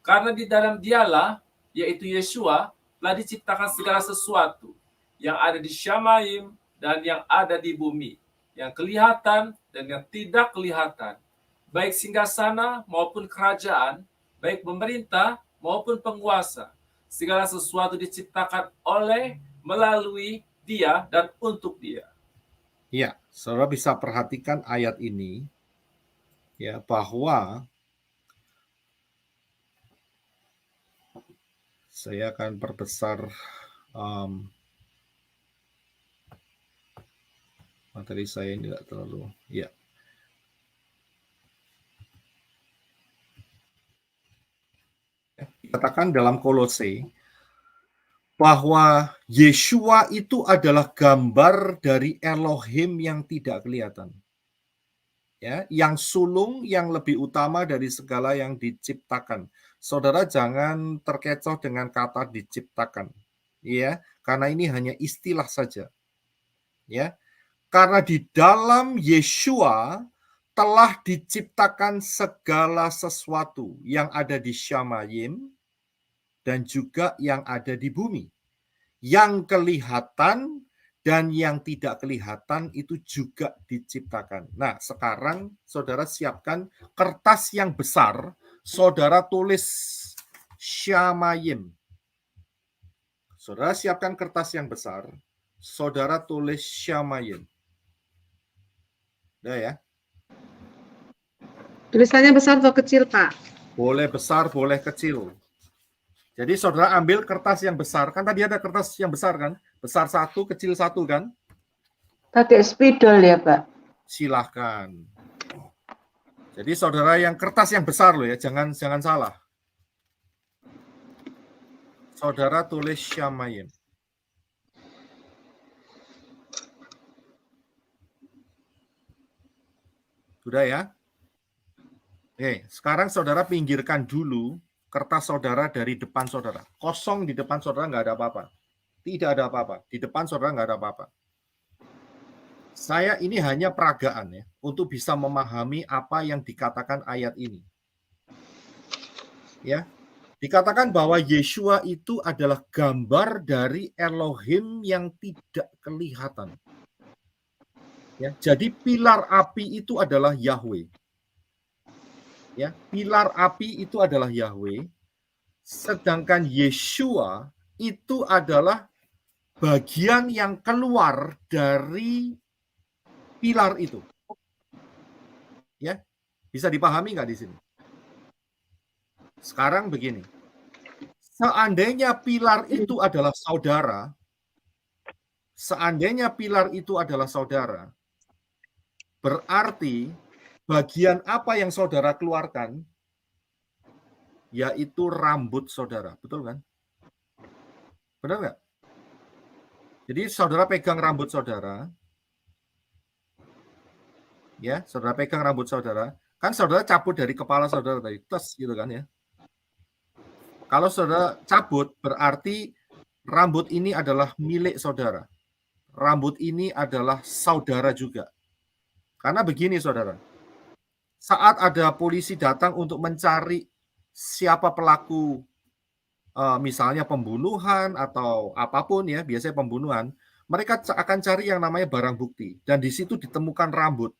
Karena di dalam dialah, yaitu Yeshua, telah diciptakan segala sesuatu yang ada di Syamaim dan yang ada di bumi, yang kelihatan dan yang tidak kelihatan, baik singgasana maupun kerajaan, baik pemerintah maupun penguasa. Segala sesuatu diciptakan oleh, melalui Dia dan untuk Dia. Ya, saudara bisa perhatikan ayat ini, ya, bahwa saya akan perbesar materi saya ini tidak terlalu, ya. Katakan dalam Kolose bahwa Yeshua itu adalah gambar dari Elohim yang tidak kelihatan. Ya, yang sulung, yang lebih utama dari segala yang diciptakan. Saudara jangan terkecoh dengan kata diciptakan. ya, karena ini hanya istilah saja. Ya. Karena di dalam Yeshua telah diciptakan segala sesuatu yang ada di Syamayim dan juga yang ada di bumi. Yang kelihatan dan yang tidak kelihatan itu juga diciptakan. Nah, sekarang saudara siapkan kertas yang besar, saudara tulis Syamayim. Saudara siapkan kertas yang besar, saudara tulis Syamayim. Udah ya? Tulisannya besar atau kecil, Pak? Boleh besar, boleh kecil. Jadi saudara ambil kertas yang besar, kan tadi ada kertas yang besar kan? Besar satu, kecil satu kan? Pakai spidol ya, Pak? Silahkan. Jadi saudara yang kertas yang besar loh ya, jangan salah. Saudara tulis Syamayim. Sudah ya? Oke, sekarang saudara pinggirkan dulu kertas saudara dari depan saudara. Kosong di depan saudara, nggak ada apa-apa. Tidak ada apa-apa. Di depan saudara nggak ada apa-apa. Saya ini hanya peragaan ya, untuk bisa memahami apa yang dikatakan ayat ini. Ya, dikatakan bahwa Yeshua itu adalah gambar dari Elohim yang tidak kelihatan. Ya, jadi pilar api itu adalah Yahweh. Ya, pilar api itu adalah Yahweh, sedangkan Yeshua itu adalah bagian yang keluar dari pilar itu. Ya, bisa dipahami nggak di sini? Sekarang begini, seandainya pilar itu adalah saudara, berarti bagian apa yang saudara keluarkan, yaitu rambut saudara. Betul kan? Benar nggak? Jadi saudara pegang rambut saudara. Ya, saudara pegang rambut saudara. Kan saudara cabut dari kepala saudara tadi. Tes gitu kan ya. Kalau saudara cabut, berarti rambut ini adalah milik saudara. Rambut ini adalah saudara juga. Karena begini saudara. Saat ada polisi datang untuk mencari siapa pelaku, misalnya pembunuhan atau apapun ya, biasanya pembunuhan, mereka akan cari yang namanya barang bukti, dan di situ ditemukan rambut.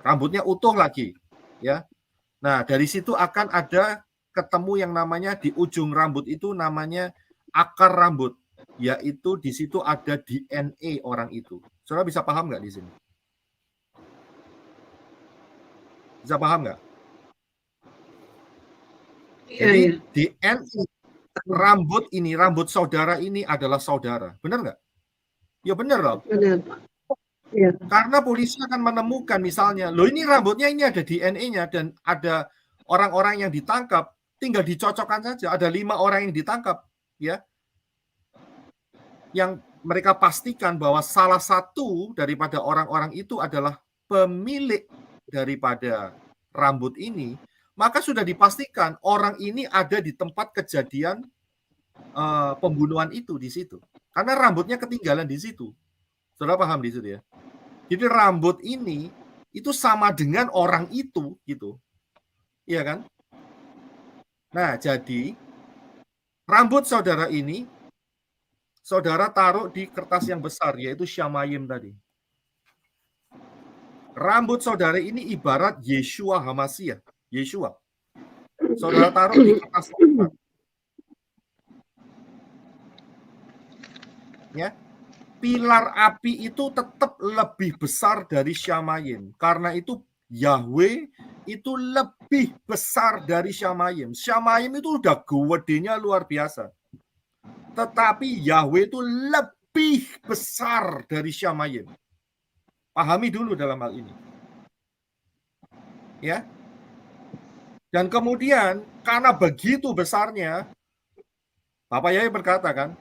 Rambutnya utuh lagi, ya. Nah, dari situ akan ada ketemu yang namanya di ujung rambut itu namanya akar rambut, yaitu di situ ada DNA orang itu. Saudara bisa paham nggak di sini? Bisa paham nggak? Jadi DNA rambut saudara ini adalah saudara. Benar nggak? Ya benar loh. Benar, Pak. Ya. Karena polisi akan menemukan misalnya, loh ini rambutnya ini ada DNA-nya dan ada orang-orang yang ditangkap, tinggal dicocokkan saja. Ada 5 orang yang ditangkap, ya, yang mereka pastikan bahwa salah satu daripada orang-orang itu adalah pemilik daripada rambut ini, maka sudah dipastikan orang ini ada di tempat kejadian pembunuhan itu di situ. Karena rambutnya ketinggalan di situ. Saudara paham di situ ya? Jadi rambut ini itu sama dengan orang itu gitu. Iya kan? Nah, jadi rambut saudara ini saudara taruh di kertas yang besar, yaitu Syamayim tadi. Rambut saudara ini ibarat Yeshua Hamasiah. Yeshua. Saudara taruh di kertas besar. Ya. Pilar api itu tetap lebih besar dari Syamayim. Karena itu Yahweh itu lebih besar dari Syamayim. Syamayim itu udah gedenya luar biasa. Tetapi Yahweh itu lebih besar dari Syamayim. Pahami dulu dalam hal ini. Ya. Dan kemudian karena begitu besarnya, Bapak Yahweh berkata kan,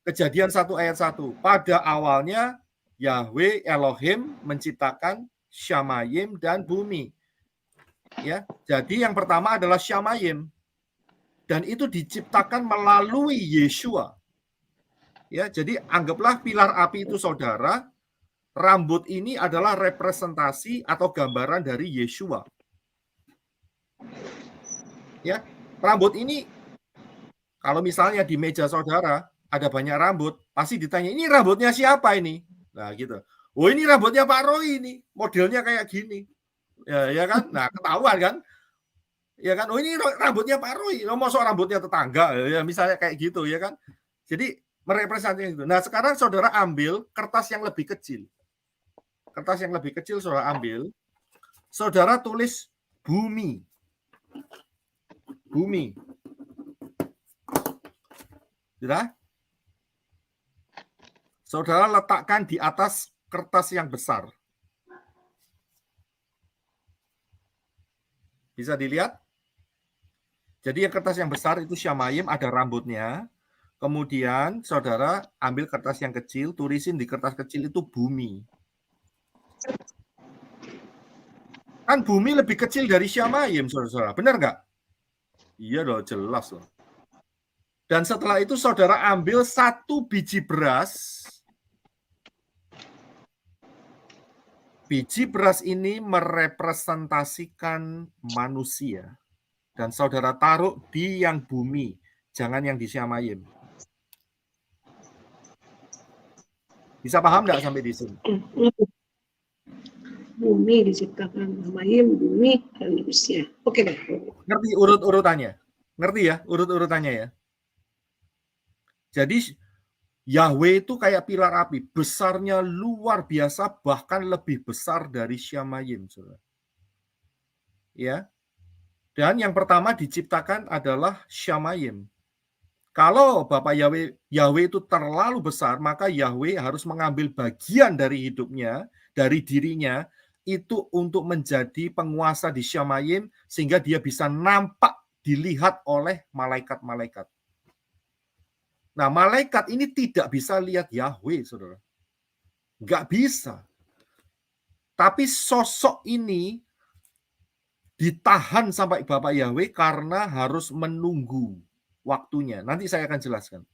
Kejadian 1 ayat 1, pada awalnya Yahweh Elohim menciptakan Syamayim dan bumi. Ya, jadi yang pertama adalah Syamayim. Dan itu diciptakan melalui Yeshua. Ya, jadi anggaplah pilar api itu saudara, rambut ini adalah representasi atau gambaran dari Yeshua. Ya, rambut ini kalau misalnya di meja saudara ada banyak rambut, pasti ditanya, ini rambutnya siapa ini? Nah, gitu. Oh, ini rambutnya Pak Roy ini, modelnya kayak gini. Ya kan? Nah, ketahuan kan? Ya kan? Oh, ini rambutnya Pak Roy. Oh, mosok rambutnya tetangga. Ya, misalnya kayak gitu, ya kan? Jadi merepresentasikan itu. Nah, sekarang saudara ambil kertas yang lebih kecil. Kertas yang lebih kecil saudara ambil. Saudara tulis bumi. Bumi. Sudah? Saudara letakkan di atas kertas yang besar. Bisa dilihat? Jadi yang kertas yang besar itu Syamayim, ada rambutnya. Kemudian saudara ambil kertas yang kecil, tulisin di kertas kecil itu bumi. Kan bumi lebih kecil dari Syamayim, saudara-saudara. Benar nggak? Iya loh, jelas loh. Dan setelah itu saudara ambil 1 biji beras. Biji beras ini merepresentasikan manusia. Dan saudara taruh di yang bumi, jangan yang di Syamayim. Bisa paham nggak sampai di sini? Bumi diciptakan Syamayim, bumi dan manusia. Oke deh. Ngerti urut-urutannya? Ngerti ya urut-urutannya ya? Jadi Yahweh itu kayak pilar api, besarnya luar biasa, bahkan lebih besar dari Syamayim, saudara. Ya. Dan yang pertama diciptakan adalah Syamayim. Kalau Bapak Yahweh itu terlalu besar, maka Yahweh harus mengambil bagian dari hidupnya, dari dirinya, itu untuk menjadi penguasa di Syamayim, sehingga dia bisa nampak, dilihat oleh malaikat-malaikat. Nah, malaikat ini tidak bisa lihat Yahweh, saudara. Nggak bisa. Tapi sosok ini ditahan sampai Bapak Yahweh karena harus menunggu waktunya. Nanti saya akan jelaskan.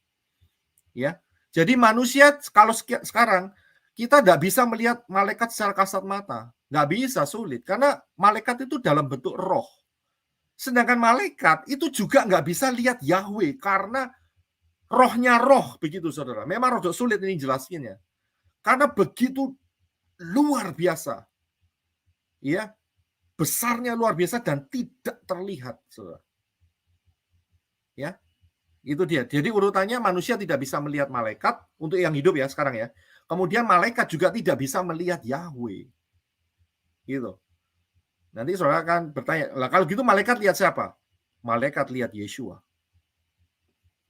Ya, jadi manusia kalau sekarang kita tidak bisa melihat malaikat secara kasat mata, nggak bisa, sulit, karena malaikat itu dalam bentuk roh. Sedangkan malaikat itu juga nggak bisa lihat Yahweh karena rohnya roh, begitu saudara. Memang rada sulit ini jelasinnya, karena begitu luar biasa, ya, besarnya luar biasa dan tidak terlihat, saudara. Ya, itu dia. Jadi urutannya manusia tidak bisa melihat malaikat untuk yang hidup ya sekarang ya. Kemudian malaikat juga tidak bisa melihat Yahweh. Gitu. Nanti saudara akan bertanya, lah kalau gitu malaikat lihat siapa? Malaikat lihat Yeshua.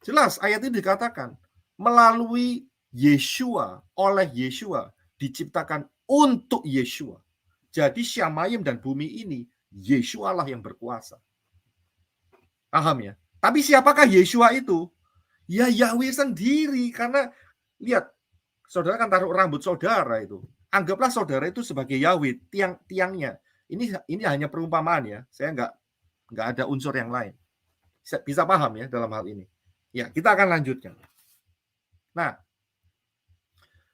Jelas ayat ini dikatakan melalui Yeshua, oleh Yeshua diciptakan untuk Yeshua. Jadi Syamayim dan bumi ini Yeshua lah yang berkuasa. Paham ya? Tapi siapakah Yeshua itu? Ya Yahweh sendiri, karena lihat, saudara kan taruh rambut saudara itu. Anggaplah saudara itu sebagai Yahweh, tiang-tiangnya. Ini hanya perumpamaan ya. Saya nggak ada unsur yang lain. Bisa paham ya dalam hal ini. Ya, kita akan lanjutkan. Nah,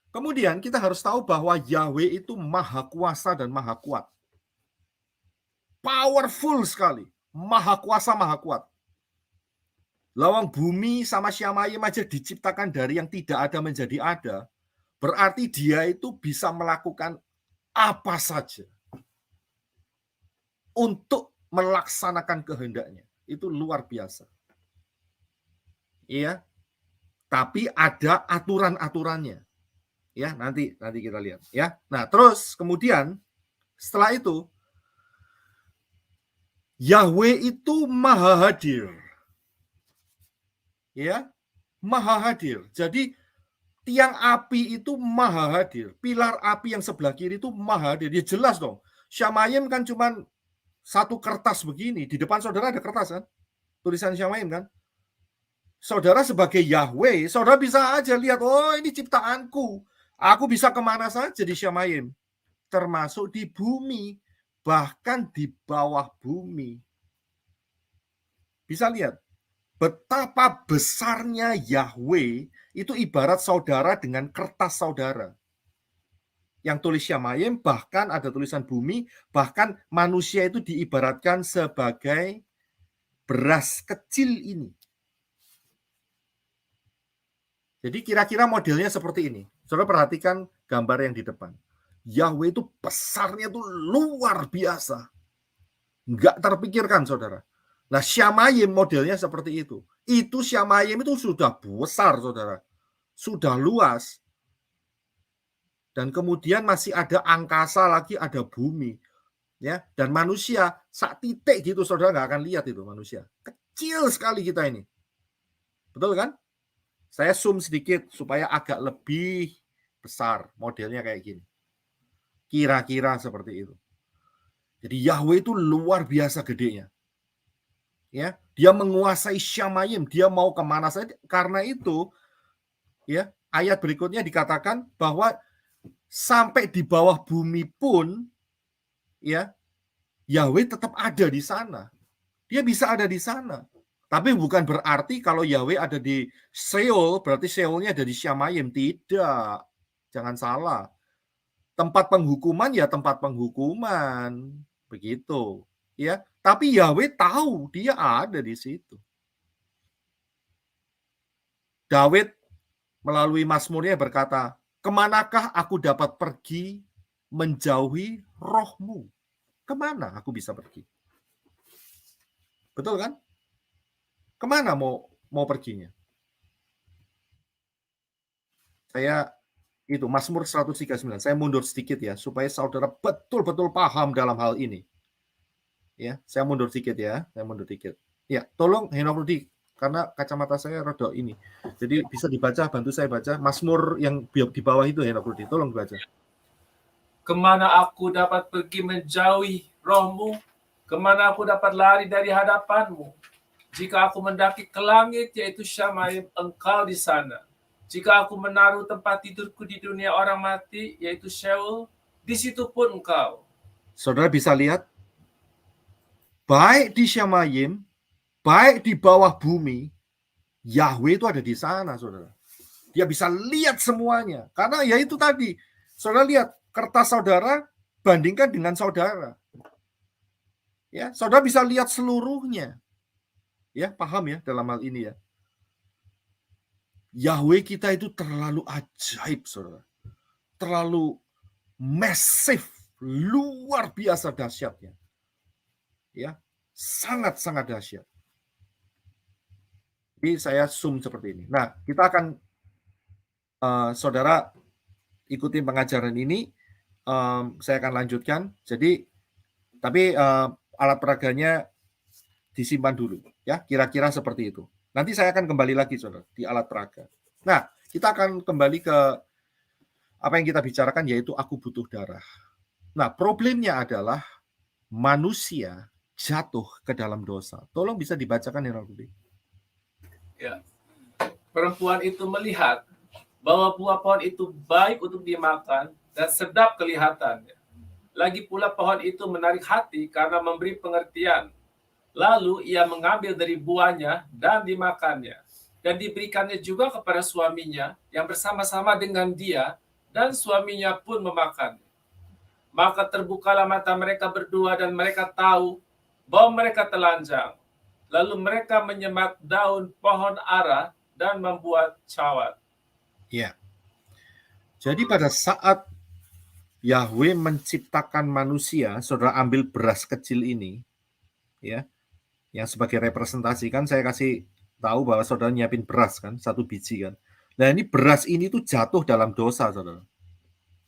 kemudian kita harus tahu bahwa Yahweh itu maha kuasa dan maha kuat. Powerful sekali. Maha kuasa, maha kuat. Lawang bumi sama Syamayim aja diciptakan dari yang tidak ada menjadi ada. Berarti dia itu bisa melakukan apa saja untuk melaksanakan kehendaknya. Itu luar biasa. Iya. Tapi ada aturan-aturannya. Ya, nanti kita lihat ya. Nah, terus kemudian setelah itu Yahweh itu maha hadir. Ya, maha hadir. Jadi tiang api itu maha hadir. Pilar api yang sebelah kiri itu maha hadir. Ya jelas dong. Syamayim kan cuma satu kertas begini. Di depan saudara ada kertas kan? Tulisan Syamayim kan? Saudara sebagai Yahweh, saudara bisa aja lihat, oh ini ciptaanku. Aku bisa kemana saja di Syamayim. Termasuk di bumi. Bahkan di bawah bumi. Bisa lihat. betapa besarnya Yahweh itu ibarat saudara dengan kertas saudara. Yang tulis Shamayim, bahkan ada tulisan bumi, bahkan manusia itu diibaratkan sebagai beras kecil ini. Jadi kira-kira modelnya seperti ini. Saudara perhatikan gambar yang di depan. Yahweh itu besarnya itu luar biasa. Nggak terpikirkan, saudara. Nah, Shamayim modelnya seperti itu. Itu Shamayim itu sudah besar, saudara. Sudah luas. Dan kemudian masih ada angkasa lagi, ada bumi. Ya, dan manusia sak titik gitu, saudara nggak akan lihat itu manusia. Kecil sekali kita ini. Betul kan? Saya zoom sedikit supaya agak lebih besar. Modelnya kayak gini. Kira-kira seperti itu. Jadi Yahweh itu luar biasa gedenya. Ya, dia menguasai Shamayim, dia mau kemana saja. Karena itu, ya, ayat berikutnya dikatakan bahwa sampai di bawah bumi pun, ya, Yahweh tetap ada di sana. Dia bisa ada di sana. Tapi bukan berarti kalau Yahweh ada di Seol, berarti Seolnya ada di Shamayim. Tidak. Jangan salah. Tempat penghukuman ya tempat penghukuman. Begitu. Ya, tapi Yahweh tahu dia ada di situ. Daud melalui Mazmurnya berkata, kemanakah aku dapat pergi menjauhi rohmu? Kemana aku bisa pergi? Betul kan? Kemana mau perginya? Saya itu Mazmur 139. Saya mundur sedikit ya supaya saudara betul-betul paham dalam hal ini. Ya, saya mundur sedikit ya. Saya mundur sedikit. Ya, tolong Henok Rudi karena kacamata saya rada ini. Jadi bisa dibaca, bantu saya baca Mazmur yang di bawah itu Henok Rudi. Tolong dibaca. Kemana aku dapat pergi menjauhi rohmu? Kemana aku dapat lari dari hadapanmu? Jika aku mendaki ke langit, yaitu Shamayim, engkau di sana. Jika aku menaruh tempat tidurku di dunia orang mati, yaitu Sheol, di situ pun engkau. Saudara bisa lihat, baik di Shamayim, baik di bawah bumi, Yahweh itu ada di sana, saudara. Dia bisa lihat semuanya. Karena ya itu tadi, saudara lihat, kertas saudara bandingkan dengan saudara. Ya, saudara bisa lihat seluruhnya. Ya, paham ya dalam hal ini ya. Yahweh kita itu terlalu ajaib, saudara. Terlalu massive, luar biasa dahsyatnya. Ya, sangat-sangat dahsyat. Jadi saya zoom seperti ini. Nah, kita akan saudara ikuti pengajaran ini. Saya akan lanjutkan. Jadi, tapi alat peraganya disimpan dulu, ya. Kira-kira seperti itu. Nanti saya akan kembali lagi, saudara, di alat peraga. Nah, kita akan kembali ke apa yang kita bicarakan, yaitu aku butuh darah. Nah, problemnya adalah manusia jatuh ke dalam dosa. Tolong bisa dibacakan ya, Rudi. Ya. Perempuan itu melihat bahwa buah pohon itu baik untuk dimakan dan sedap kelihatannya. Lagi pula pohon itu menarik hati karena memberi pengertian. Lalu ia mengambil dari buahnya dan dimakannya. Dan diberikannya juga kepada suaminya yang bersama-sama dengan dia, dan suaminya pun memakannya. Maka terbukalah mata mereka berdua dan mereka tahu bahwa mereka telanjang. Lalu mereka menyemat daun pohon ara dan membuat cawat. Ya. Jadi pada saat Yahweh menciptakan manusia, saudara ambil beras kecil ini, ya, yang sebagai representasi kan saya kasih tahu bahwa saudara nyiapin beras kan, 1 biji kan. Nah ini beras ini tuh jatuh dalam dosa, saudara.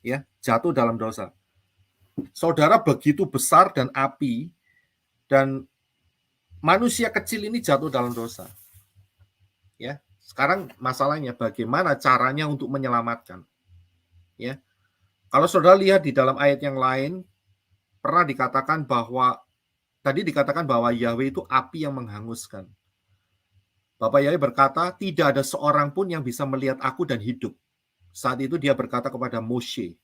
Ya, jatuh dalam dosa. Saudara begitu besar dan api, dan manusia kecil ini jatuh dalam dosa. Ya, sekarang masalahnya bagaimana caranya untuk menyelamatkan. Ya, kalau saudara lihat di dalam ayat yang lain, pernah dikatakan bahwa tadi dikatakan bahwa Yahweh itu api yang menghanguskan. Bapak Yahweh berkata, tidak ada seorang pun yang bisa melihat aku dan hidup. Saat itu dia berkata kepada Moshe.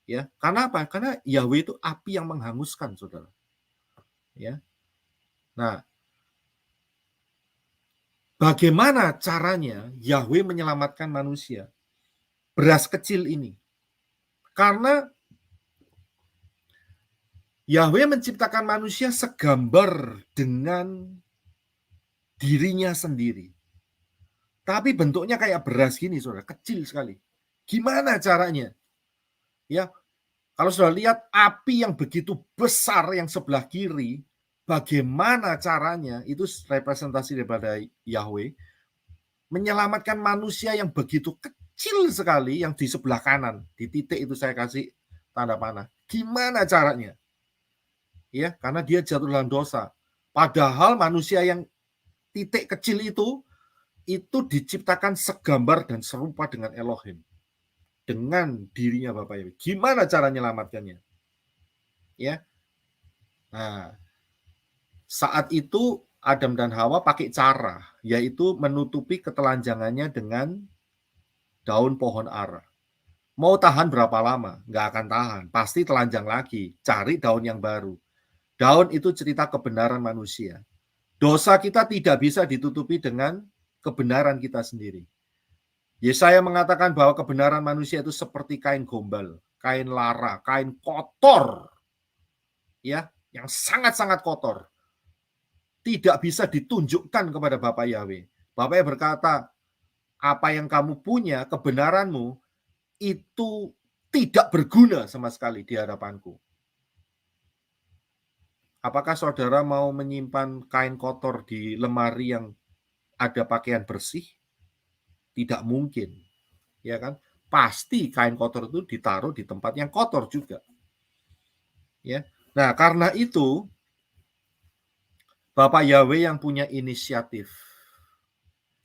Ya, karena apa? Karena Yahweh itu api yang menghanguskan, saudara. Ya. Nah, bagaimana caranya Yahweh menyelamatkan manusia? Beras kecil ini. Karena Yahweh menciptakan manusia segambar dengan dirinya sendiri. Tapi bentuknya kayak beras gini, saudara, kecil sekali. Gimana caranya? Ya, kalau sudah lihat api yang begitu besar yang sebelah kiri, bagaimana caranya? Itu representasi daripada Yahweh menyelamatkan manusia yang begitu kecil sekali yang di sebelah kanan. Di titik itu saya kasih tanda panah. Gimana caranya? Ya, karena dia jatuh dalam dosa. Padahal manusia yang titik kecil itu diciptakan segambar dan serupa dengan Elohim, dengan dirinya Bapak Yahweh. Gimana cara menyelamatkannya? Ya, nah, saat itu Adam dan Hawa pakai cara, yaitu menutupi ketelanjangannya dengan daun pohon ara. Mau tahan berapa lama? Nggak akan tahan, pasti telanjang lagi. Cari daun yang baru. Daun itu cerita kebenaran manusia. Dosa kita tidak bisa ditutupi dengan kebenaran kita sendiri. Yesaya mengatakan bahwa kebenaran manusia itu seperti kain gombal, kain lara, kain kotor, ya, yang sangat-sangat kotor. Tidak bisa ditunjukkan kepada Bapak Yahweh. Bapak Yahweh berkata, apa yang kamu punya, kebenaranmu, itu tidak berguna sama sekali di hadapanku. Apakah saudara mau menyimpan kain kotor di lemari yang ada pakaian bersih? Tidak mungkin, ya kan? Pasti kain kotor itu ditaruh di tempat yang kotor juga. Ya. Nah, karena itu Bapak Yahweh yang punya inisiatif,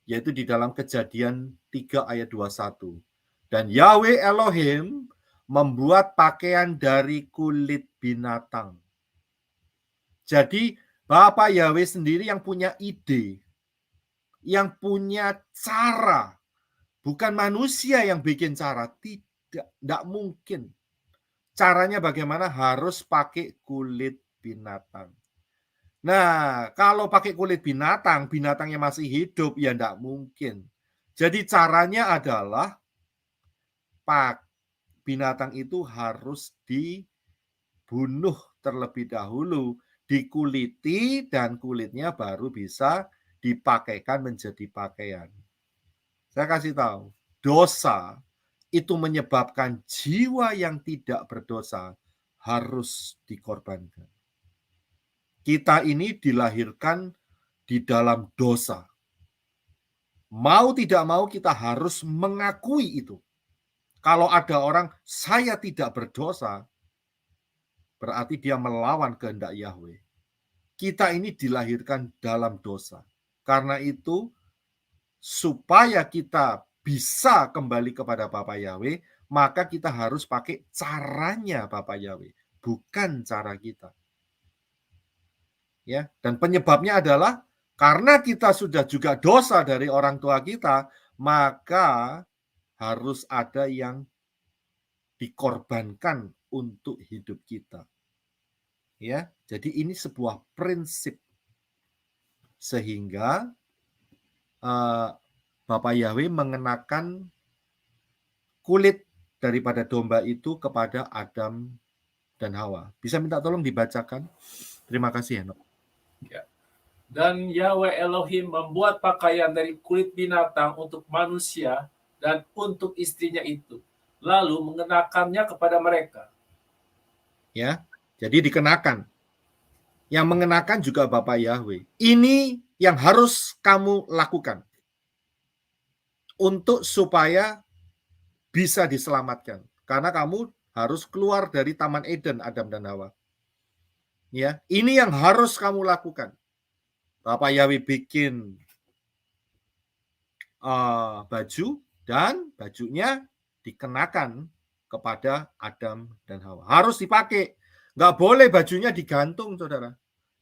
yaitu di dalam Kejadian 3 ayat 21. Dan Yahweh Elohim membuat pakaian dari kulit binatang. Jadi Bapak Yahweh sendiri yang punya ide, yang punya cara, bukan manusia yang bikin cara, tidak mungkin. Caranya bagaimana? Harus pakai kulit binatang. Nah, kalau pakai kulit binatang, binatangnya masih hidup, ya tidak mungkin. Jadi caranya adalah binatang itu harus dibunuh terlebih dahulu, dikuliti, dan kulitnya baru bisa dipakaikan menjadi pakaian. Saya kasih tahu, dosa itu menyebabkan jiwa yang tidak berdosa harus dikorbankan. Kita ini dilahirkan di dalam dosa. Mau tidak mau kita harus mengakui itu. Kalau ada orang, saya tidak berdosa, berarti dia melawan kehendak Yahweh. Kita ini dilahirkan dalam dosa. Karena itu, supaya kita bisa kembali kepada Bapa Yahweh, maka kita harus pakai caranya Bapa Yahweh, bukan cara kita. Ya, dan penyebabnya adalah karena kita sudah juga dosa dari orang tua kita, maka harus ada yang dikorbankan untuk hidup kita. Ya, jadi ini sebuah prinsip sehingga Bapak Yahweh mengenakan kulit daripada domba itu kepada Adam dan Hawa. Bisa minta tolong dibacakan? Terima kasih, Henok. Ya. Dan Yahweh Elohim membuat pakaian dari kulit binatang untuk manusia dan untuk istrinya itu, lalu mengenakannya kepada mereka. Ya, jadi dikenakan. Yang mengenakan juga Bapak Yahweh. Ini yang harus kamu lakukan untuk supaya bisa diselamatkan. Karena kamu harus keluar dari Taman Eden, Adam dan Hawa. Ya, ini yang harus kamu lakukan. Bapak Yahweh bikin baju dan bajunya dikenakan kepada Adam dan Hawa. Harus dipakai. Nggak boleh bajunya digantung, saudara.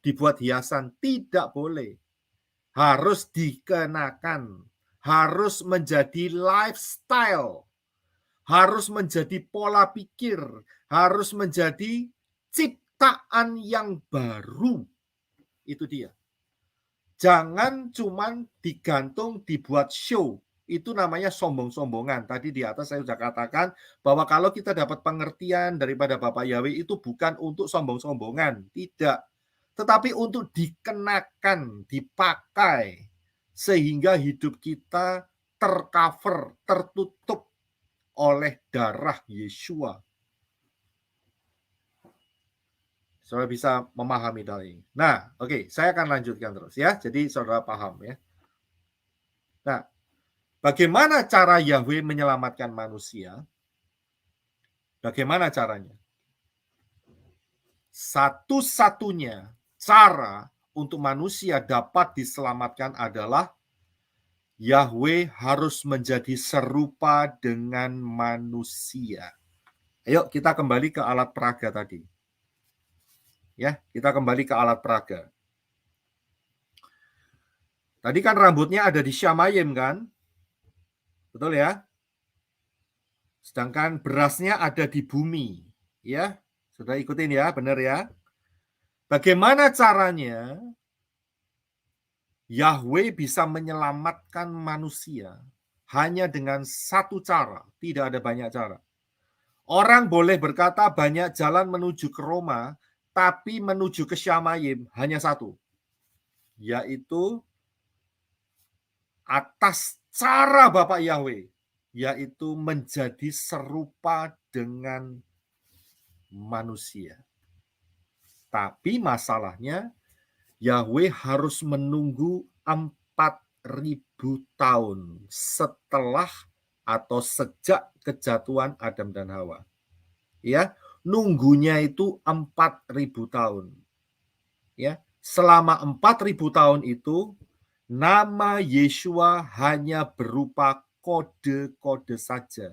Dibuat hiasan. Tidak boleh. Harus dikenakan. Harus menjadi lifestyle. Harus menjadi pola pikir. Harus menjadi ciptaan yang baru. Itu dia. Jangan cuman digantung, dibuat show. Itu namanya sombong-sombongan. Tadi di atas saya sudah katakan bahwa kalau kita dapat pengertian daripada Bapak Yahweh itu bukan untuk sombong-sombongan. Tidak. Tetapi untuk dikenakan, dipakai. Sehingga hidup kita tercover, tertutup oleh darah Yeshua. Saudara bisa memahami hal ini. Nah, oke, saya akan lanjutkan terus ya. Jadi saudara paham ya. Nah, bagaimana cara Yahweh menyelamatkan manusia? Bagaimana caranya? Satu-satunya cara untuk manusia dapat diselamatkan adalah Yahweh harus menjadi serupa dengan manusia. Ayo kita kembali ke alat peraga tadi. Ya, kita kembali ke alat peraga. Tadi kan rambutnya ada di Syamayim kan? Betul ya? Sedangkan berasnya ada di bumi. Ya, sudah ikutin ya, benar ya? Bagaimana caranya Yahweh bisa menyelamatkan manusia? Hanya dengan satu cara, tidak ada banyak cara. Orang boleh berkata banyak jalan menuju ke Roma, tapi menuju ke Syamayim hanya satu, yaitu atas cara Bapak Yahweh, yaitu menjadi serupa dengan manusia. Tapi masalahnya, Yahweh harus menunggu 4.000 tahun setelah atau sejak kejatuhan Adam dan Hawa. Ya, nunggunya itu 4.000 tahun. Ya, selama 4.000 tahun itu nama Yeshua hanya berupa kode-kode saja.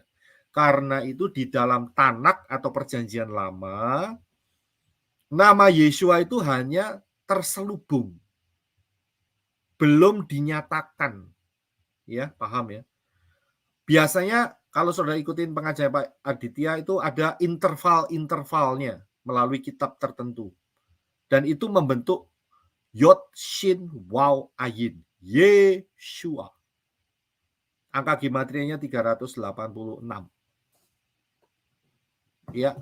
Karena itu di dalam Tanakh atau Perjanjian Lama, nama Yeshua itu hanya terselubung. Belum dinyatakan. Ya, paham ya? Biasanya kalau saudara ikutin pengajaran Pak Aditya itu ada interval-intervalnya melalui kitab tertentu. Dan itu membentuk Yod, Shin, Waw, Ayin. Yeshua. Angka gematrianya 386. Ya,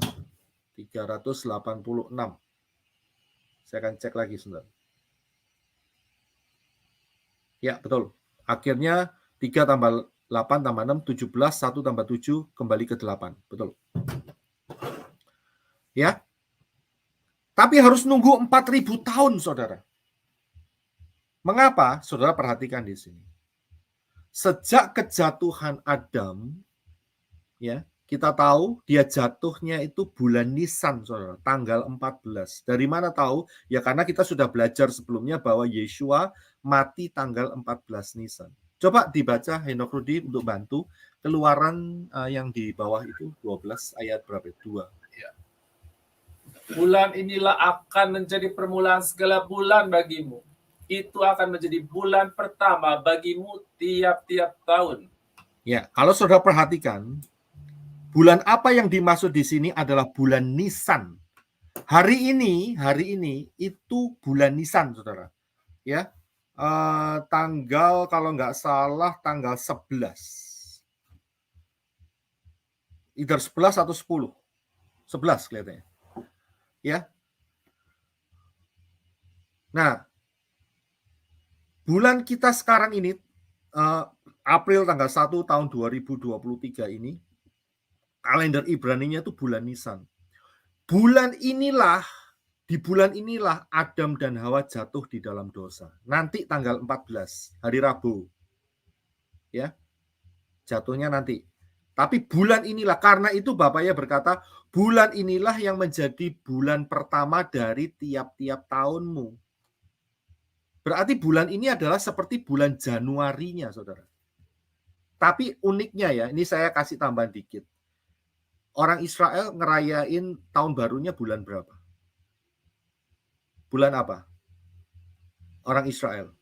386. Saya akan cek lagi sebentar. Ya, betul. Akhirnya 3 tambah 8 tambah 6, 17, 1 tambah 7, kembali ke 8. Betul. Ya. Tapi harus nunggu 4.000 tahun, saudara. Mengapa? Saudara perhatikan di sini. Sejak kejatuhan Adam, ya, kita tahu dia jatuhnya itu bulan Nisan, saudara, tanggal 14. Dari mana tahu? Ya karena kita sudah belajar sebelumnya bahwa Yeshua mati tanggal 14 Nisan. Coba dibaca Henok Rudi untuk bantu. Keluaran yang di bawah itu 12 ayat berapa? 2. Ya. Bulan inilah akan menjadi permulaan segala bulan bagimu. Itu akan menjadi bulan pertama bagimu tiap-tiap tahun. Ya, kalau saudara perhatikan, bulan apa yang dimaksud di sini adalah bulan Nisan. Hari ini itu bulan Nisan, saudara. Ya, tanggal kalau nggak salah tanggal 11. Either 11 atau 10. 11 kelihatannya. Ya. Nah, bulan kita sekarang ini, April tanggal 1 tahun 2023 ini, kalender Ibraninya itu bulan Nisan. Di bulan inilah Adam dan Hawa jatuh di dalam dosa. Nanti tanggal 14, hari Rabu. Ya. Jatuhnya nanti. Tapi bulan inilah, karena itu Bapaknya berkata, bulan inilah yang menjadi bulan pertama dari tiap-tiap tahunmu. Berarti bulan ini adalah seperti bulan Januarinya, saudara. Tapi uniknya ya, ini saya kasih tambahan dikit. Orang Israel ngerayain tahun barunya bulan berapa? Bulan apa? Orang Israel.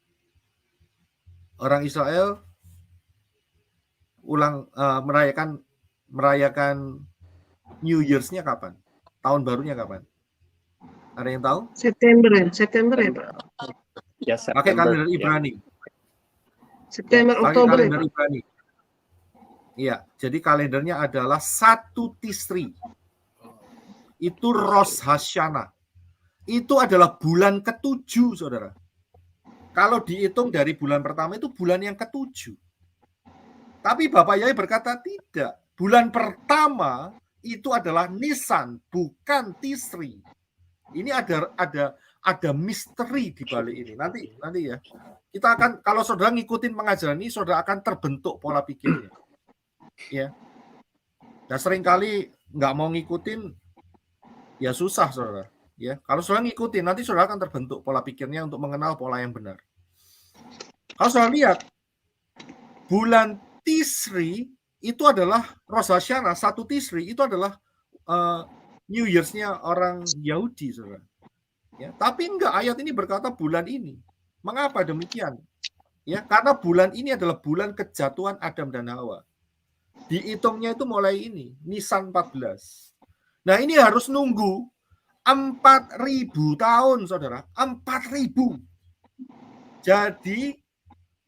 Orang Israel merayakan New Year's-nya kapan? Tahun barunya kapan? Ada yang tahu? September ya Pak. Ya, pakai kalender Ibrani. September, Pakai Oktober. kalender Ibrani. Iya, jadi kalendernya adalah 1 Tisri. Itu Rosh Hashanah. Itu adalah bulan ke-7, saudara. Kalau dihitung dari bulan pertama itu bulan yang ke-7. Tapi Bapak Yahweh berkata tidak. Bulan pertama itu adalah Nisan, bukan Tisri. Ini ada misteri di balik ini. Nanti ya. Kita akan, kalau saudara ngikutin pengajaran ini, saudara akan terbentuk pola pikirnya. Ya. Dan seringkali nggak mau ngikutin, ya susah, saudara. Ya, kalau saudara ngikutin, nanti saudara akan terbentuk pola pikirnya untuk mengenal pola yang benar. Kalau saudara lihat, bulan Tisri itu adalah Rosh Hashanah, 1 Tisri itu adalah New Year's-nya orang Yahudi, saudara. Ya, tapi enggak, ayat ini berkata bulan ini. Mengapa demikian? Ya, karena bulan ini adalah bulan kejatuhan Adam dan Hawa. Dihitungnya itu mulai ini, Nisan 14. Nah, ini harus nunggu 4.000 tahun, saudara. 4.000. Jadi,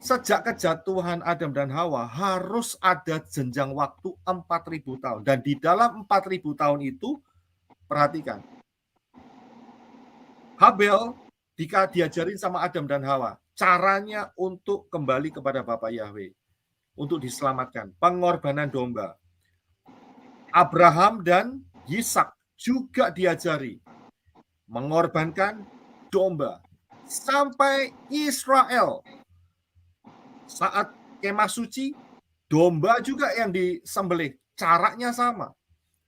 sejak kejatuhan Adam dan Hawa, harus ada jenjang waktu 4.000 tahun. Dan di dalam 4.000 tahun itu, perhatikan. Habel diajarin sama Adam dan Hawa. Caranya untuk kembali kepada Bapa Yahweh. Untuk diselamatkan. Pengorbanan domba. Abraham dan Yisak juga diajari mengorbankan domba. Sampai Israel. Saat kemah suci, domba juga yang disembelih. Caranya sama.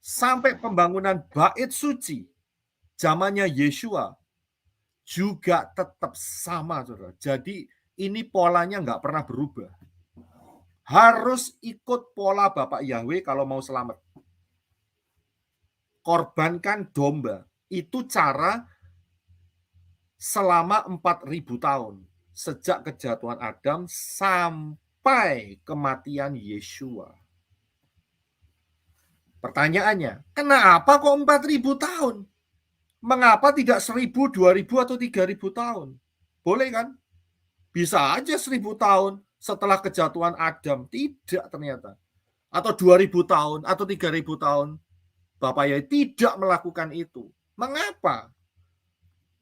Sampai pembangunan bait suci. Zamannya Yeshua. Juga tetap sama, saudara. Jadi ini polanya nggak pernah berubah. Harus ikut pola Bapak Yahweh kalau mau selamat. Korbankan domba. Itu cara selama 4.000 tahun. Sejak kejatuhan Adam sampai kematian Yeshua. Pertanyaannya, kenapa kok 4.000 tahun? Mengapa tidak 1.000, 2.000, atau 3.000 tahun? Boleh kan? Bisa aja 1.000 tahun setelah kejatuhan Adam. Tidak ternyata. Atau 2.000 tahun, atau 3.000 tahun. Bapak Yahweh tidak melakukan itu. Mengapa?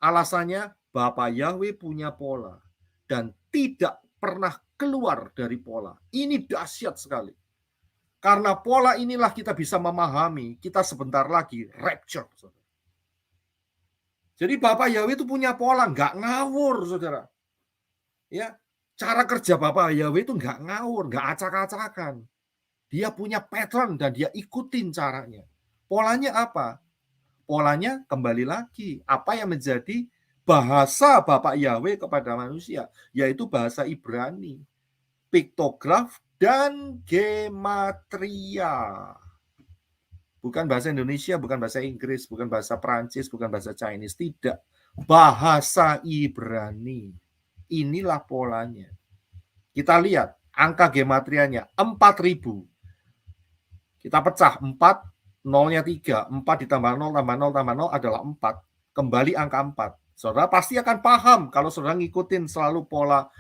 Alasannya, Bapak Yahweh punya pola. Dan tidak pernah keluar dari pola. Ini dahsyat sekali. Karena pola inilah kita bisa memahami, kita sebentar lagi rapture. Jadi Bapak Yahweh itu punya pola, nggak ngawur, saudara. Ya, cara kerja Bapak Yahweh itu nggak ngawur, nggak acak-acakan. Dia punya pattern dan dia ikutin caranya. Polanya apa? Polanya kembali lagi, apa yang menjadi bahasa Bapak Yahweh kepada manusia, yaitu bahasa Ibrani, piktograf dan gematria. Bukan bahasa Indonesia, bukan bahasa Inggris, bukan bahasa Perancis, bukan bahasa Chinese, tidak. Bahasa Ibrani. Inilah polanya. Kita lihat angka gematrianya 4.000. Kita pecah 4, nolnya 3, 4 ditambah 0 tambah 0 tambah 0 adalah 4. Kembali angka 4. Saudara pasti akan paham kalau saudara ngikutin selalu pola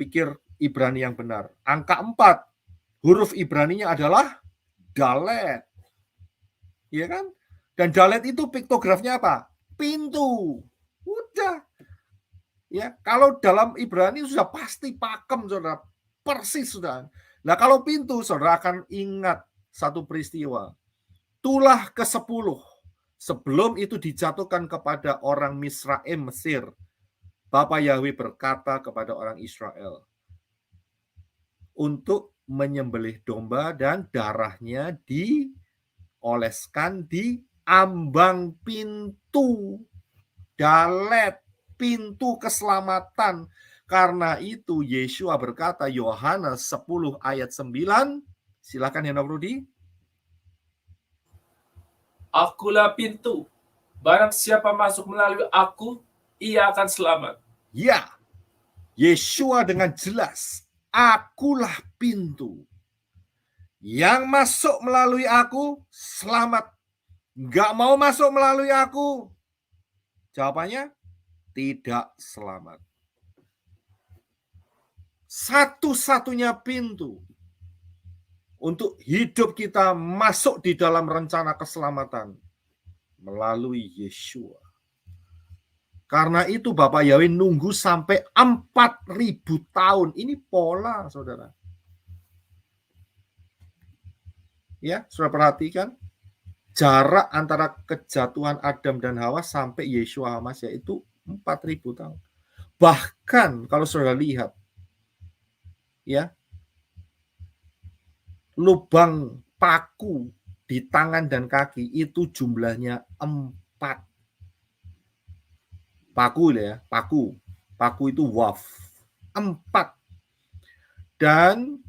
pikir Ibrani yang benar. Angka 4, huruf Ibraninya adalah Dalet. Iya kan? Dan Dalet itu piktografnya apa? Pintu. Udah. Ya, kalau dalam Ibrani sudah pasti pakem, saudara. Persis sudah. Nah, kalau pintu, saudara akan ingat satu peristiwa. Tulah ke-10. Sebelum itu dijatuhkan kepada orang Misraim, Mesir. Bapak Yahweh berkata kepada orang Israel untuk menyembelih domba dan darahnya dioleskan di ambang pintu. Dalet, pintu keselamatan. Karena itu Yeshua berkata, Yohanes 10 ayat 9. Silakan Henok Rudi. Akulah pintu. Barang siapa masuk melalui aku, ia akan selamat. Ya, Yeshua dengan jelas, akulah pintu. Yang masuk melalui aku, selamat. Nggak mau masuk melalui aku, jawabannya tidak selamat. satu-satunya pintu untuk hidup kita masuk di dalam rencana keselamatan melalui Yeshua. Karena itu Bapak Yahweh nunggu sampai 4.000 tahun. Ini pola, saudara. Ya, sudah perhatikan jarak antara kejatuhan Adam dan Hawa sampai Yeshua HaMashiach itu 4.000 tahun. Bahkan kalau saudara lihat, ya, lubang paku di tangan dan kaki itu jumlahnya 4. Paku ya, paku itu waf 4. Dan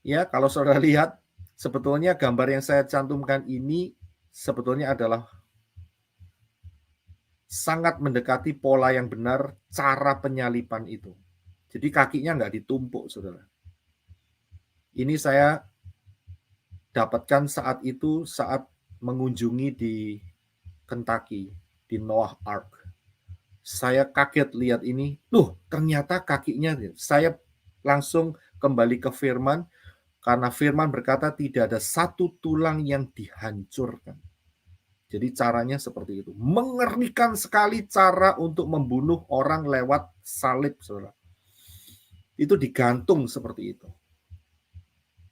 ya kalau saudara lihat, sebetulnya gambar yang saya cantumkan ini sebetulnya adalah sangat mendekati pola yang benar cara penyalipan itu. Jadi kakinya nggak ditumpuk, saudara. Ini saya dapatkan saat itu saat mengunjungi di Kentucky, di Noah Ark. Saya kaget lihat ini, ternyata kakinya. Saya langsung kembali ke firman, karena firman berkata tidak ada satu tulang yang dihancurkan. Jadi caranya seperti itu. Mengerikan sekali cara untuk membunuh orang lewat salib, saudara. Itu digantung seperti itu.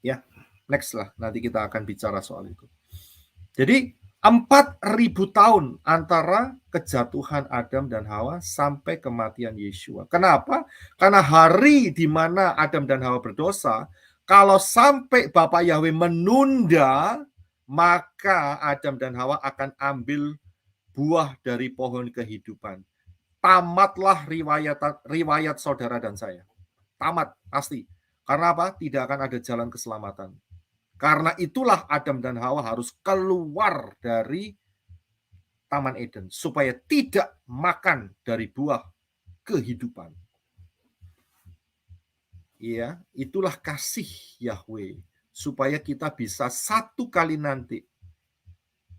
Ya, next lah, nanti kita akan bicara soal itu. Jadi 4.000 tahun antara kejatuhan Adam dan Hawa sampai kematian Yeshua. Kenapa? Karena hari di mana Adam dan Hawa berdosa, kalau sampai Bapa Yahweh menunda, maka Adam dan Hawa akan ambil buah dari pohon kehidupan. Tamatlah riwayat saudara dan saya. Tamat, pasti. Karena apa? Tidak akan ada jalan keselamatan. Karena itulah Adam dan Hawa harus keluar dari Taman Eden supaya tidak makan dari buah kehidupan. Ya, itulah kasih Yahweh supaya kita bisa satu kali nanti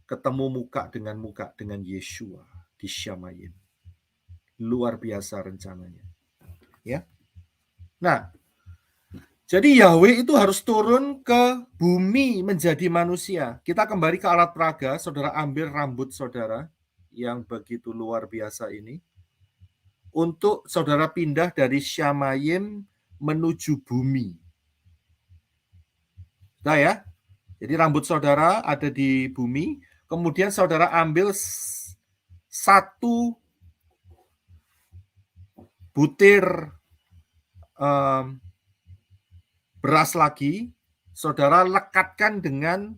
ketemu muka dengan Yeshua di Shamayim. Luar biasa rencananya. Ya. Nah, jadi Yahweh itu harus turun ke bumi menjadi manusia. Kita kembali ke alat peraga, saudara ambil rambut saudara yang begitu luar biasa ini. Untuk saudara pindah dari Shamayim menuju bumi. Nah ya, jadi rambut saudara ada di bumi, kemudian saudara ambil satu butir beras lagi, saudara lekatkan dengan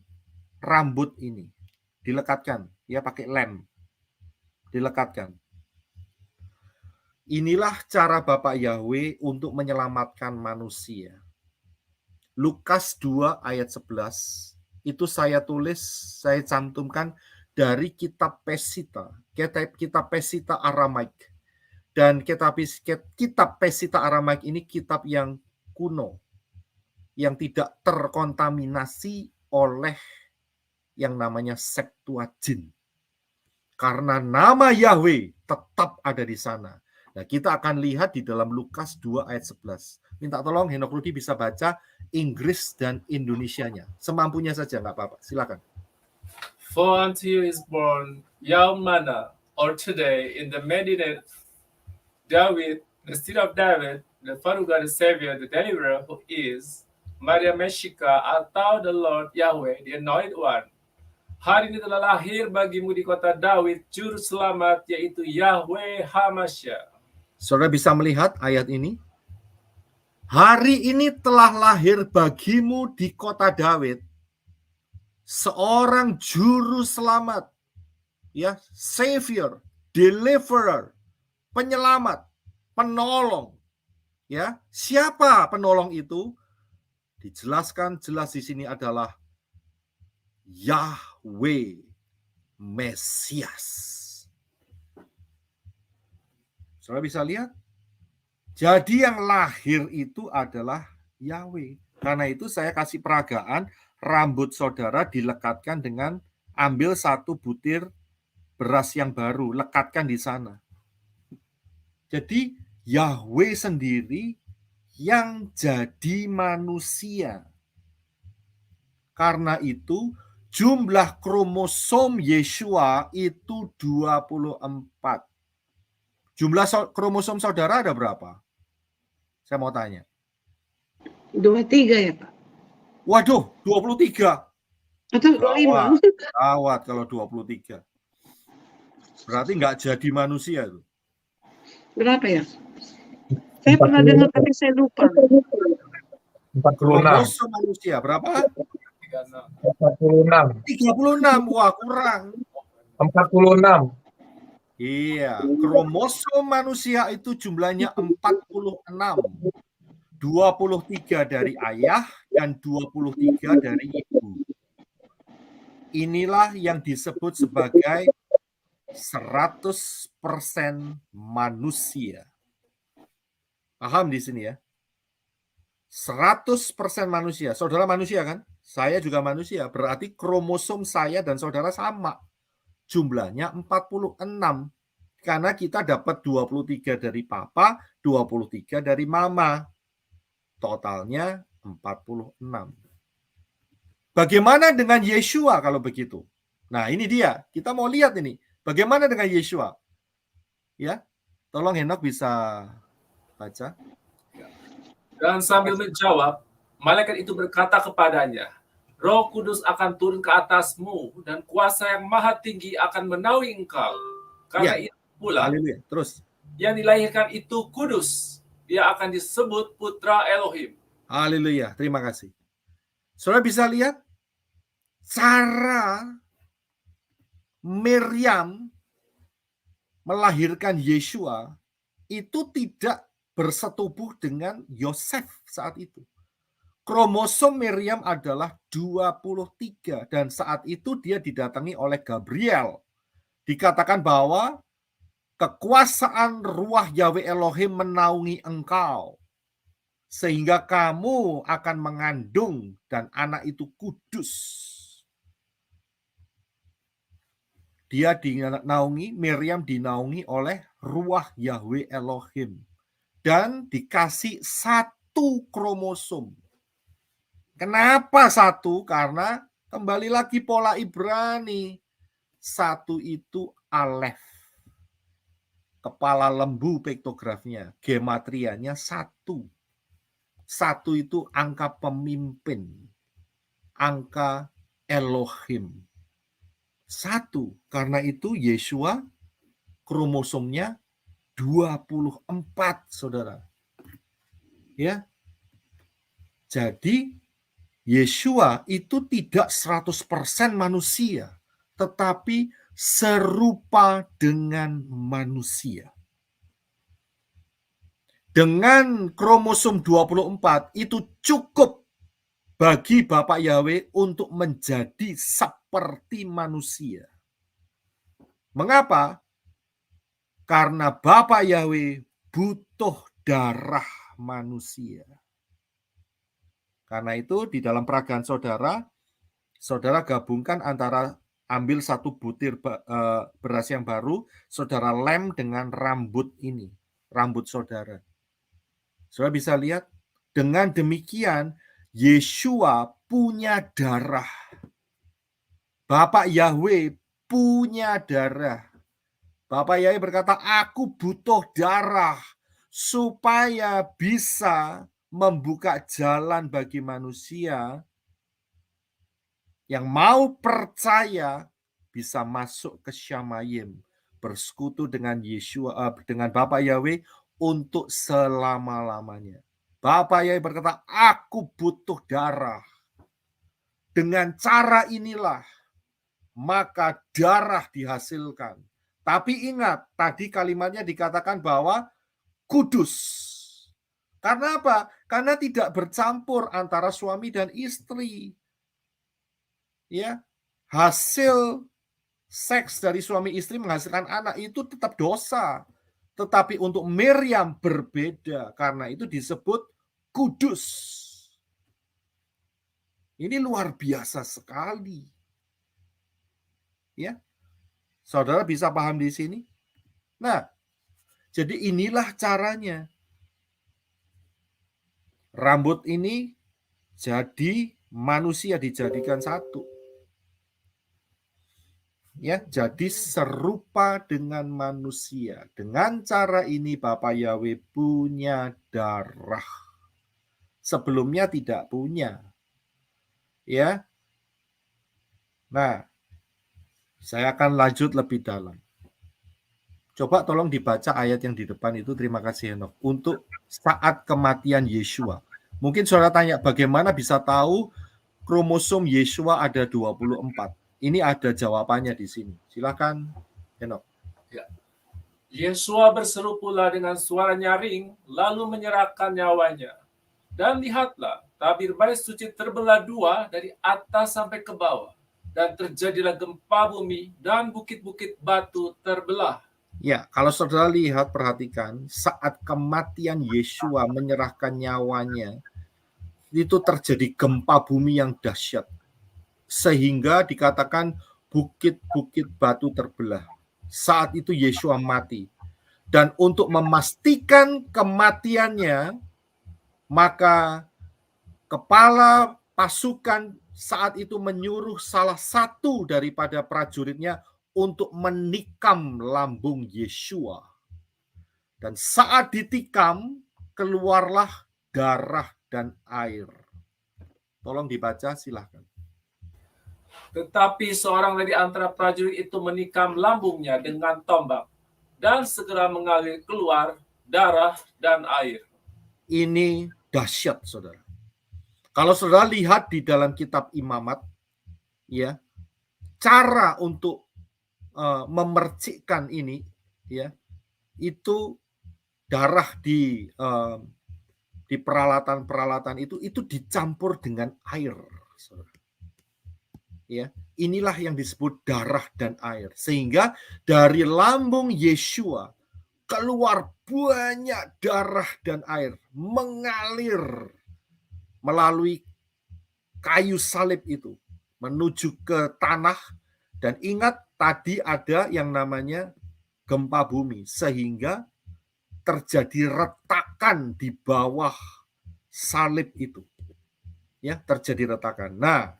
rambut ini. Dilekatkan, ya pakai lem. Dilekatkan. Inilah cara Bapak Yahweh untuk menyelamatkan manusia. Lukas 2 ayat 11, itu saya tulis, saya cantumkan dari kitab Pesita. Kitab Pesita Aramaik. Dan kitab Pesita Aramaik ini kitab yang kuno, yang tidak terkontaminasi oleh yang namanya Septuagint. Karena nama Yahweh tetap ada di sana. Nah, kita akan lihat di dalam Lukas 2 ayat 11. Minta tolong Henok Rudi bisa baca Inggris dan Indonesianya. Semampunya saja, nggak apa-apa. Silakan. For unto you is born young manna, or today in the Medina David, the seed of David, the Father God, the Savior, the Deliverer, who is Maria Meshika, atau the Lord Yahweh, the Anointed One. Hari ini telah lahir bagimu di kota Daud Juru Selamat, yaitu Yahweh HaMashiach. Saudara bisa melihat ayat ini? Hari ini telah lahir bagimu di kota Daud seorang Juru Selamat, ya, Savior, Deliverer, penyelamat, penolong. Ya, siapa penolong itu? Dijelaskan jelas di sini adalah Yahweh Mesias. Saudara bisa lihat? Jadi yang lahir itu adalah Yahweh. Karena itu saya kasih peragaan, rambut saudara dilekatkan dengan ambil satu butir beras yang baru, lekatkan di sana. Jadi Yahweh sendiri yang jadi manusia. Karena itu jumlah kromosom Yeshua itu 24. Jumlah kromosom saudara ada berapa? Saya mau tanya. 23 ya Pak? Waduh, 23. Atau 25? Gawat kalau 23. Berarti nggak jadi manusia itu. Berapa ya? Saya pernah dengar tapi saya lupa. 46. Kromosom manusia berapa? 46. 36. Wah, kurang. 46. Iya, kromosom manusia itu jumlahnya 46. 23 dari ayah dan 23 dari ibu. Inilah yang disebut sebagai 100% manusia. Paham di sini ya? 100% manusia. Saudara manusia kan? Saya juga manusia. Berarti kromosom saya dan saudara sama. Jumlahnya 46. Karena kita dapat 23 dari papa, 23 dari mama. Totalnya 46. Bagaimana dengan Yeshua kalau begitu? Nah, ini dia. Kita mau lihat ini. Bagaimana dengan Yeshua? Ya, tolong Henok bisa baca. Dan sambil menjawab, malaikat itu berkata kepadanya, Roh Kudus akan turun ke atasmu dan kuasa yang maha tinggi akan menaungi engkau. Karena itu pula, Haleluya. Terus, yang dilahirkan itu kudus, dia akan disebut putra Elohim. haleluya. Terima kasih. Saudara bisa lihat cara Miriam melahirkan Yeshua itu tidak bersetubuh dengan Yosef saat itu. Kromosom Miriam adalah 23 dan saat itu dia didatangi oleh Gabriel. Dikatakan bahwa kekuasaan ruah Yahweh Elohim menaungi engkau sehingga kamu akan mengandung dan anak itu kudus. Dia dinaungi, Miriam dinaungi oleh ruah Yahweh Elohim dan dikasih 1 kromosom. Kenapa 1? Karena kembali lagi pola Ibrani. 1 itu alef. Kepala lembu piktografnya. Gematrianya 1. 1 itu angka pemimpin. Angka Elohim. 1. Karena itu Yeshua kromosomnya 24, saudara. Ya. Jadi Yeshua itu tidak 100% manusia, tetapi serupa dengan manusia. Dengan kromosom 24 itu cukup bagi Bapak Yahweh untuk menjadi seperti manusia. Mengapa? Karena Bapak Yahweh butuh darah manusia. Karena itu di dalam peragaan saudara, saudara gabungkan antara ambil 1 butir beras yang baru, saudara lem dengan rambut ini, rambut saudara. Saudara bisa lihat, dengan demikian Yeshua punya darah. Bapak Yahweh punya darah. Bapak Yahweh berkata, aku butuh darah supaya bisa membuka jalan bagi manusia yang mau percaya bisa masuk ke Syamayim, bersekutu dengan Yeshua, dengan Bapak Yahweh untuk selama-lamanya. Bapak Yahweh berkata, aku butuh darah. Dengan cara inilah, maka darah dihasilkan. Tapi ingat, tadi kalimatnya dikatakan bahwa kudus. Karena apa? Karena tidak bercampur antara suami dan istri. Ya, hasil seks dari suami istri menghasilkan anak itu tetap dosa. Tetapi untuk Miriam berbeda, karena itu disebut kudus. Ini luar biasa sekali. Ya, saudara bisa paham di sini? Nah, jadi inilah caranya. Rambut ini jadi manusia dijadikan satu. Ya, jadi serupa dengan manusia. Dengan cara ini Bapa Yahweh punya darah. Sebelumnya tidak punya. Ya. Nah, saya akan lanjut lebih dalam. Coba tolong dibaca ayat yang di depan itu, terima kasih Henok. Untuk saat kematian Yeshua. Mungkin saudara tanya, bagaimana bisa tahu kromosom Yeshua ada 24? Ini ada jawabannya di sini. Silakan, Henok. Yesua berseru pula dengan suara nyaring, lalu menyerahkan nyawanya. Dan lihatlah, tabir bait suci terbelah dua dari atas sampai ke bawah. Dan terjadilah gempa bumi dan bukit-bukit batu terbelah. Ya, kalau saudara lihat, perhatikan, saat kematian Yeshua menyerahkan nyawanya, itu terjadi gempa bumi yang dahsyat. Sehingga dikatakan bukit-bukit batu terbelah. Saat itu Yeshua mati. Dan untuk memastikan kematiannya, maka kepala pasukan saat itu menyuruh salah satu daripada prajuritnya untuk menikam lambung Yeshua. Dan saat ditikam, keluarlah darah dan air. Tolong dibaca, silahkan. Tetapi seorang dari antara prajurit itu menikam lambungnya dengan tombak, dan segera mengalir keluar darah dan air. Ini dahsyat, saudara. Kalau saudara lihat di dalam kitab Imamat, ya, cara untuk memercikkan ini, ya, itu darah di peralatan-peralatan itu dicampur dengan air, saudara. Ya, inilah yang disebut darah dan air. Sehingga dari lambung Yeshua keluar banyak darah dan air mengalir melalui kayu salib itu menuju ke tanah. Dan ingat, tadi ada yang namanya gempa bumi, sehingga terjadi retakan di bawah salib itu. Ya, terjadi retakan. Nah,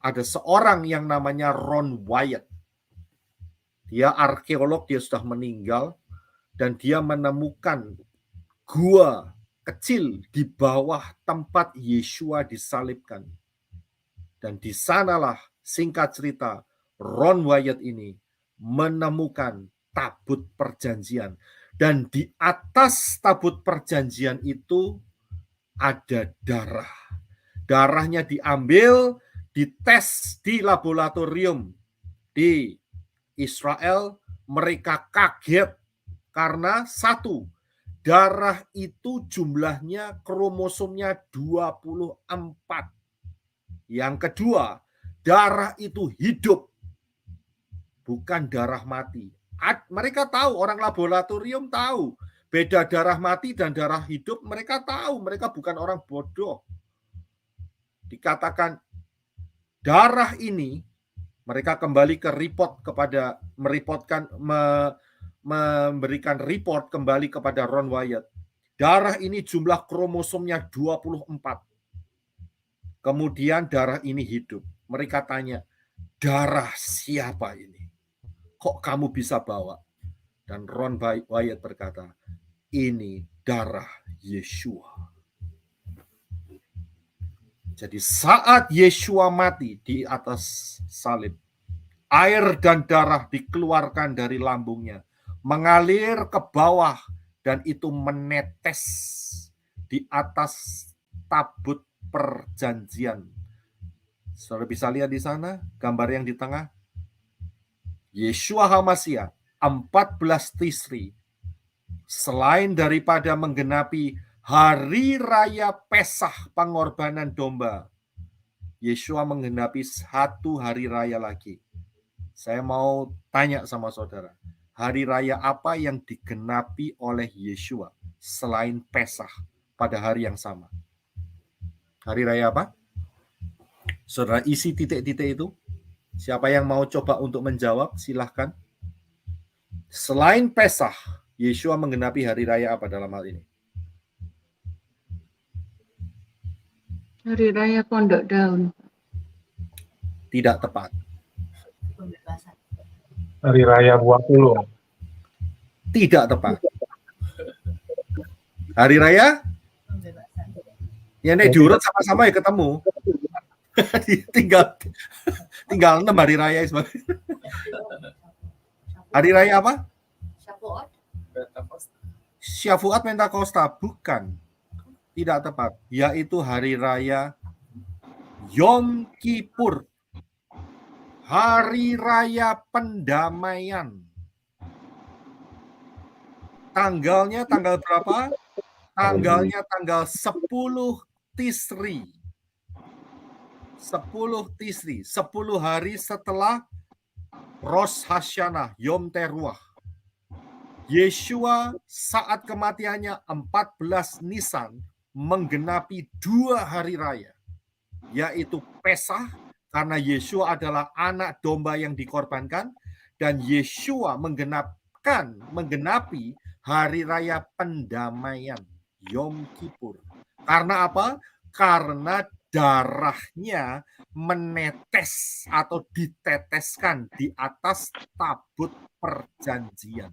ada seorang yang namanya Ron Wyatt. Dia arkeolog, dia sudah meninggal, dan dia menemukan gua kecil di bawah tempat Yeshua disalibkan. Dan di sanalah, singkat cerita, Ron Wyatt ini menemukan tabut perjanjian. Dan di atas tabut perjanjian itu ada darah. Darahnya diambil, dites di laboratorium di Israel. Mereka kaget karena satu, darah itu jumlahnya kromosomnya 24. Yang kedua, darah itu hidup, bukan darah mati. Mereka tahu, orang laboratorium tahu beda darah mati dan darah hidup. Mereka tahu, mereka bukan orang bodoh. Dikatakan darah ini, mereka kembali ke report kepada memberikan report kembali kepada Ron Wyatt. Darah ini jumlah kromosomnya 24. Kemudian darah ini hidup. Mereka tanya, darah siapa ini? Kok kamu bisa bawa? Dan Ron Wyatt berkata, ini darah Yeshua. Jadi saat Yeshua mati di atas salib, air dan darah dikeluarkan dari lambungnya, mengalir ke bawah, dan itu menetes di atas tabut perjanjian. Saudara bisa lihat di sana, gambar yang di tengah. Yeshua HaMashiach, 14 Tisri, selain daripada menggenapi Hari Raya Pesah pengorbanan domba, Yeshua menggenapi satu hari raya lagi. Saya mau tanya sama saudara, hari raya apa yang digenapi oleh Yeshua selain Pesah pada hari yang sama? Hari raya apa? Saudara isi titik-titik itu. Siapa yang mau coba untuk menjawab, silahkan. Selain Pesah, Yeshua menggenapi hari raya apa dalam hal ini? Hari Raya Pondok Daun. Tidak tepat. Hari Raya Buah Puluh. Tidak tepat. Hari Raya? Ya nek diurut sama-sama ya ketemu. tinggal 6 hari raya sebagai. Hari raya apa? Syafuat Pentakosta, bukan. Tidak tepat, yaitu hari raya Yom Kippur. Hari raya pendamaian. Tanggalnya tanggal berapa? Tanggalnya tanggal 10 Tisri. 10 Tisri, 10 hari setelah Rosh Hashanah, Yom Teruah. Yeshua saat kematiannya 14 Nisan menggenapi 2 hari raya, yaitu Pesah, karena Yeshua adalah anak domba yang dikorbankan, dan Yeshua menggenapi hari raya pendamaian, Yom Kippur. Karena apa? Karena darahnya menetes atau diteteskan di atas tabut perjanjian.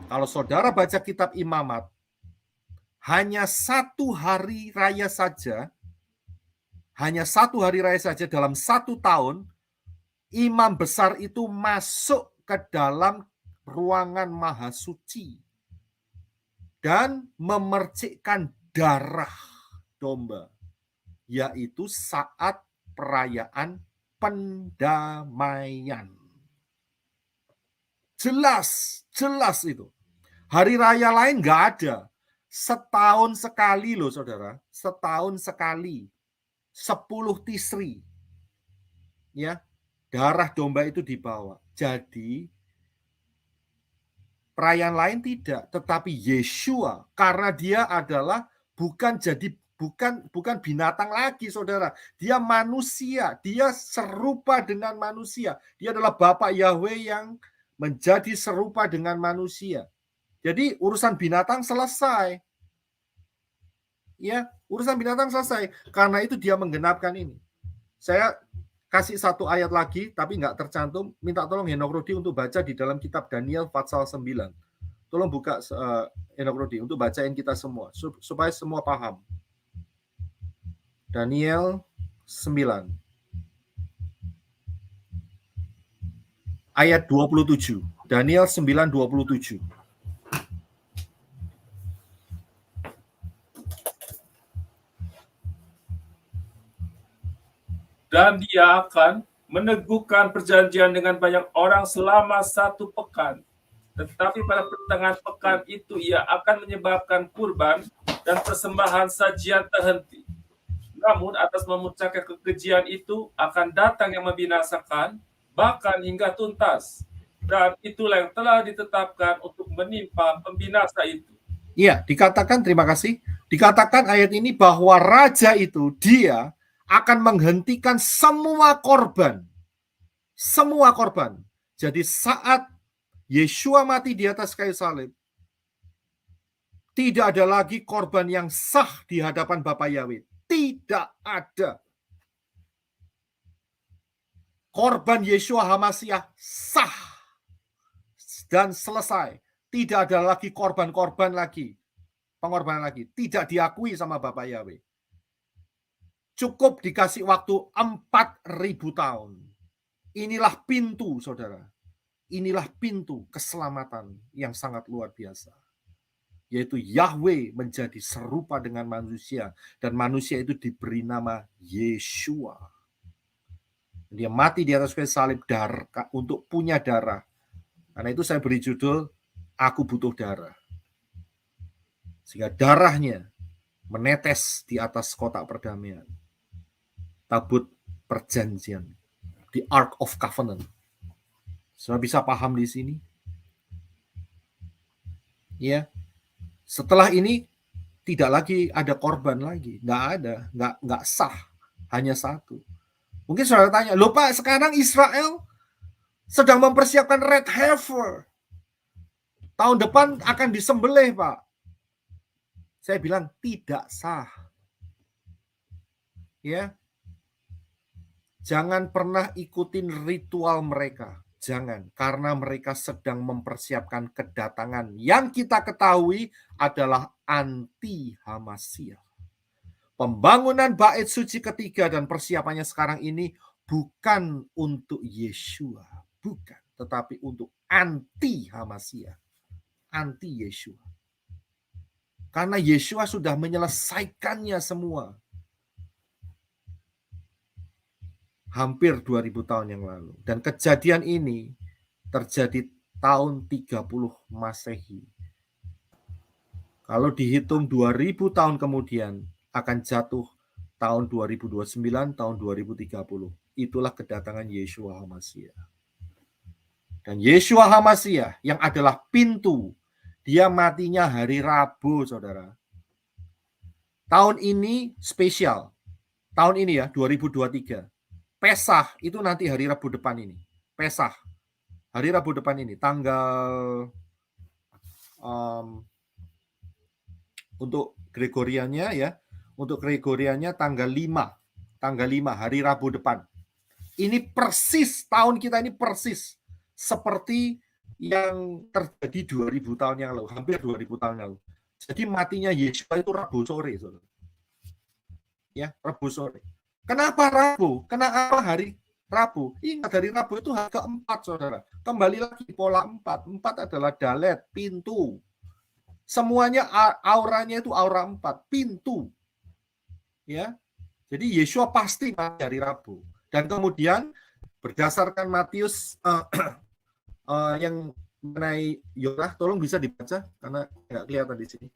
Kalau saudara baca kitab Imamat, hanya 1 hari raya saja, dalam 1 tahun, imam besar itu masuk ke dalam ruangan maha suci dan memercikkan darah domba, yaitu saat perayaan pendamaian. Jelas itu. Hari raya lain nggak ada. Setahun sekali loh saudara, setahun sekali. 10 Tisri. Ya, darah domba itu dibawa. Jadi perayaan lain tidak, tetapi Yeshua karena dia adalah bukan binatang lagi saudara. Dia manusia, dia serupa dengan manusia. Dia adalah Bapa Yahweh yang menjadi serupa dengan manusia. Jadi urusan binatang selesai. Ya, urusan binatang selesai. Karena itu dia menggenapkan ini. Saya kasih 1 ayat lagi, tapi nggak tercantum. Minta tolong Henok Rudi untuk baca di dalam kitab Daniel pasal 9. Tolong buka Henok Rudi untuk bacain kita semua, supaya semua paham. Daniel 9. Ayat 27. Daniel 9:27. Dan dia akan meneguhkan perjanjian dengan banyak orang selama 1 pekan. Tetapi pada pertengahan pekan itu ia akan menyebabkan kurban dan persembahan sajian terhenti. Namun atas memuncaknya kekejian itu akan datang yang membinasakan, bahkan hingga tuntas. Dan itulah yang telah ditetapkan untuk menimpa pembinasa itu. Iya, dikatakan, terima kasih. Dikatakan ayat ini bahwa raja itu, dia akan menghentikan semua korban. Semua korban. Jadi saat Yeshua mati di atas kayu salib, tidak ada lagi korban yang sah di hadapan Bapa Yahweh. Tidak ada. Korban Yeshua HaMasyiah sah dan selesai. Tidak ada lagi pengorbanan lagi. Tidak diakui sama Bapa Yahweh. Cukup dikasih waktu 4.000 tahun. Inilah pintu, saudara. Inilah pintu keselamatan yang sangat luar biasa. Yaitu Yahweh menjadi serupa dengan manusia. Dan manusia itu diberi nama Yeshua. Dia mati di atas kayu salib untuk punya darah. Karena itu saya beri judul, Aku Butuh Darah. Sehingga darahnya menetes di atas kotak perdamaian. Tabut perjanjian. The Ark of Covenant. Sudah bisa paham di sini? Ya. Setelah ini tidak lagi ada korban lagi. Nggak ada. Nggak sah. Hanya 1. Mungkin saudara tanya, loh Pak, sekarang Israel sedang mempersiapkan red heifer. Tahun depan akan disembelih, Pak. Saya bilang tidak sah. Ya, jangan pernah ikutin ritual mereka. Jangan, karena mereka sedang mempersiapkan kedatangan yang kita ketahui adalah anti Hamasiah. Pembangunan bait suci ketiga dan persiapannya sekarang ini bukan untuk Yeshua, bukan, tetapi untuk anti Hamasiah, anti Yeshua. Karena Yeshua sudah menyelesaikannya semua. Hampir 2000 tahun yang lalu. Dan kejadian ini terjadi tahun 30 Masehi. Kalau dihitung 2000 tahun kemudian akan jatuh tahun 2029, tahun 2030. Itulah kedatangan Yeshua HaMashiach. Dan Yeshua HaMashiach yang adalah pintu, dia matinya hari Rabu, saudara. Tahun ini spesial. Tahun ini ya, 2023. Pesah itu nanti hari Rabu depan ini. Pesah. Hari Rabu depan ini. Tanggal untuk Gregoriannya ya. Untuk Gregoriannya tanggal 5. Tanggal 5 hari Rabu depan. Ini persis, tahun kita ini persis seperti yang terjadi 2000 tahun yang lalu. Hampir 2000 tahun yang lalu. Jadi matinya Yeshua itu Rabu sore. Saudara. Ya, Rabu sore. Kenapa Rabu? Kenapa hari Rabu? Ingat, hari Rabu itu hari keempat, saudara. Kembali lagi pola 4. 4 adalah dalet, pintu. Semuanya auranya itu aura 4, pintu. Ya. Jadi Yeshua pasti mati hari Rabu. Dan kemudian berdasarkan Matius yang mengenai Yonah, tolong bisa dibaca karena nggak kelihatan di sini.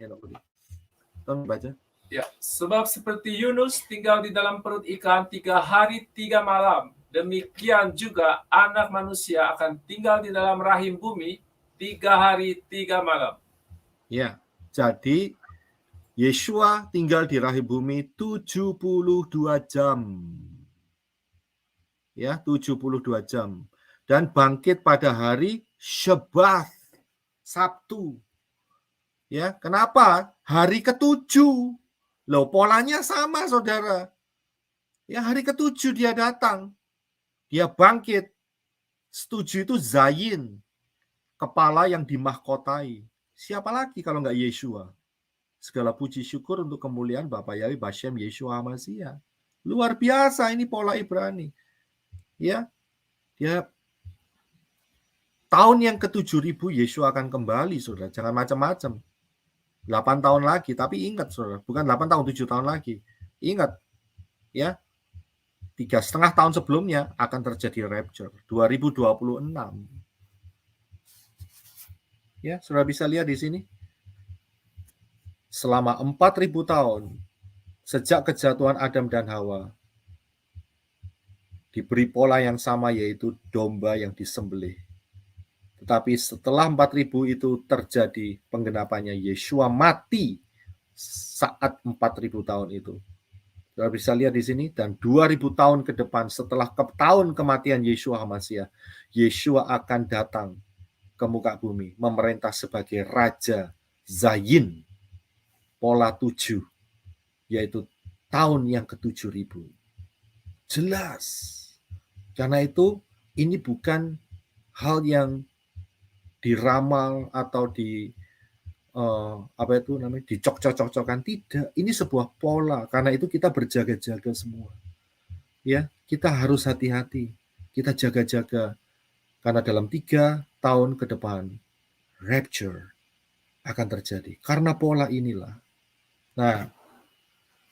Tolong baca. Ya, sebab seperti Yunus tinggal di dalam perut ikan 3 hari 3 malam, demikian juga anak manusia akan tinggal di dalam rahim bumi 3 hari 3 malam. Ya, jadi Yeshua tinggal di rahim bumi 72 jam. Ya, 72 jam. Dan bangkit pada hari Shabbat, Sabtu. Ya, kenapa? Hari ke-7. Loh, polanya sama, saudara. Ya, hari ke-7 dia datang. Dia bangkit. Setuju itu Zayin. Kepala yang dimahkotai. Siapa lagi kalau nggak Yeshua? Segala puji syukur untuk kemuliaan Bapa Yahweh Bashem Yeshua HaMashiach. Luar biasa ini pola Ibrani. Ya, dia tahun yang ke-7000 Yeshua akan kembali, saudara. Jangan macam-macam. 8 tahun lagi, tapi ingat saudara, bukan 8 tahun, 7 tahun lagi. Ingat, ya, 3,5 tahun sebelumnya akan terjadi rapture, 2026. Ya, saudara bisa lihat di sini. Selama 4000 tahun, sejak kejatuhan Adam dan Hawa, diberi pola yang sama, yaitu domba yang disembelih. Tetapi setelah 4000 itu terjadi penggenapannya, Yeshua mati saat 4000 tahun itu. Kita bisa lihat di sini, dan 2000 tahun ke depan setelah tahun kematian Yeshua HaMashiach, Yeshua akan datang ke muka bumi, memerintah sebagai Raja Zayin, pola 7, yaitu tahun yang ke-7000. Jelas. Karena itu, ini bukan hal yang diramal atau dicocok-cocokkan, tidak. Ini sebuah pola. Karena itu kita berjaga-jaga semua. Ya, kita harus hati-hati. Kita jaga-jaga. Karena dalam 3 tahun ke depan rapture akan terjadi. Karena pola inilah. Nah,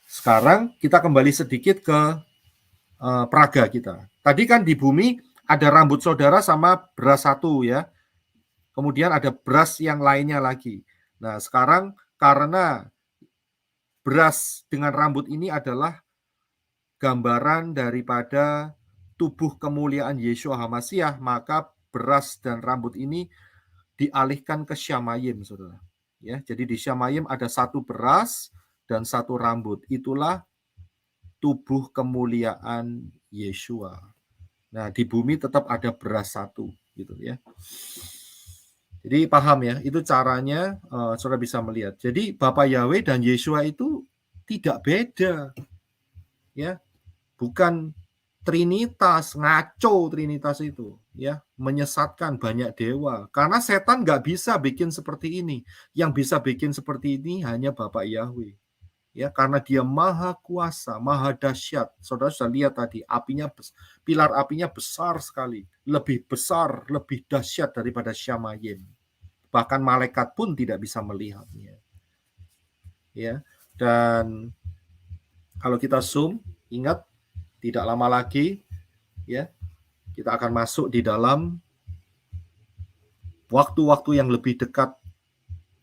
sekarang kita kembali sedikit ke praga kita. Tadi kan di bumi ada rambut saudara sama beras 1 ya. Kemudian ada beras yang lainnya lagi. Nah, sekarang karena beras dengan rambut ini adalah gambaran daripada tubuh kemuliaan Yeshua HaMashiach, maka beras dan rambut ini dialihkan ke Syamayim, saudara. Ya, jadi di Syamayim ada 1 beras dan 1 rambut. Itulah tubuh kemuliaan Yeshua. Nah, di bumi tetap ada beras 1, gitu ya. Jadi paham ya, itu caranya saudara bisa melihat. Jadi Bapa Yahweh dan Yeshua itu tidak beda. ya, bukan Trinitas, ngaco Trinitas itu, ya, menyesatkan banyak dewa. Karena setan nggak bisa bikin seperti ini. Yang bisa bikin seperti ini hanya Bapak Yahweh. Ya, karena dia maha kuasa, maha dahsyat. Saudara sudah lihat tadi, pilar apinya besar sekali, lebih besar, lebih dahsyat daripada Syamayim. Bahkan malaikat pun tidak bisa melihatnya. Ya, dan kalau kita zoom, ingat tidak lama lagi, ya, kita akan masuk di dalam waktu-waktu yang lebih dekat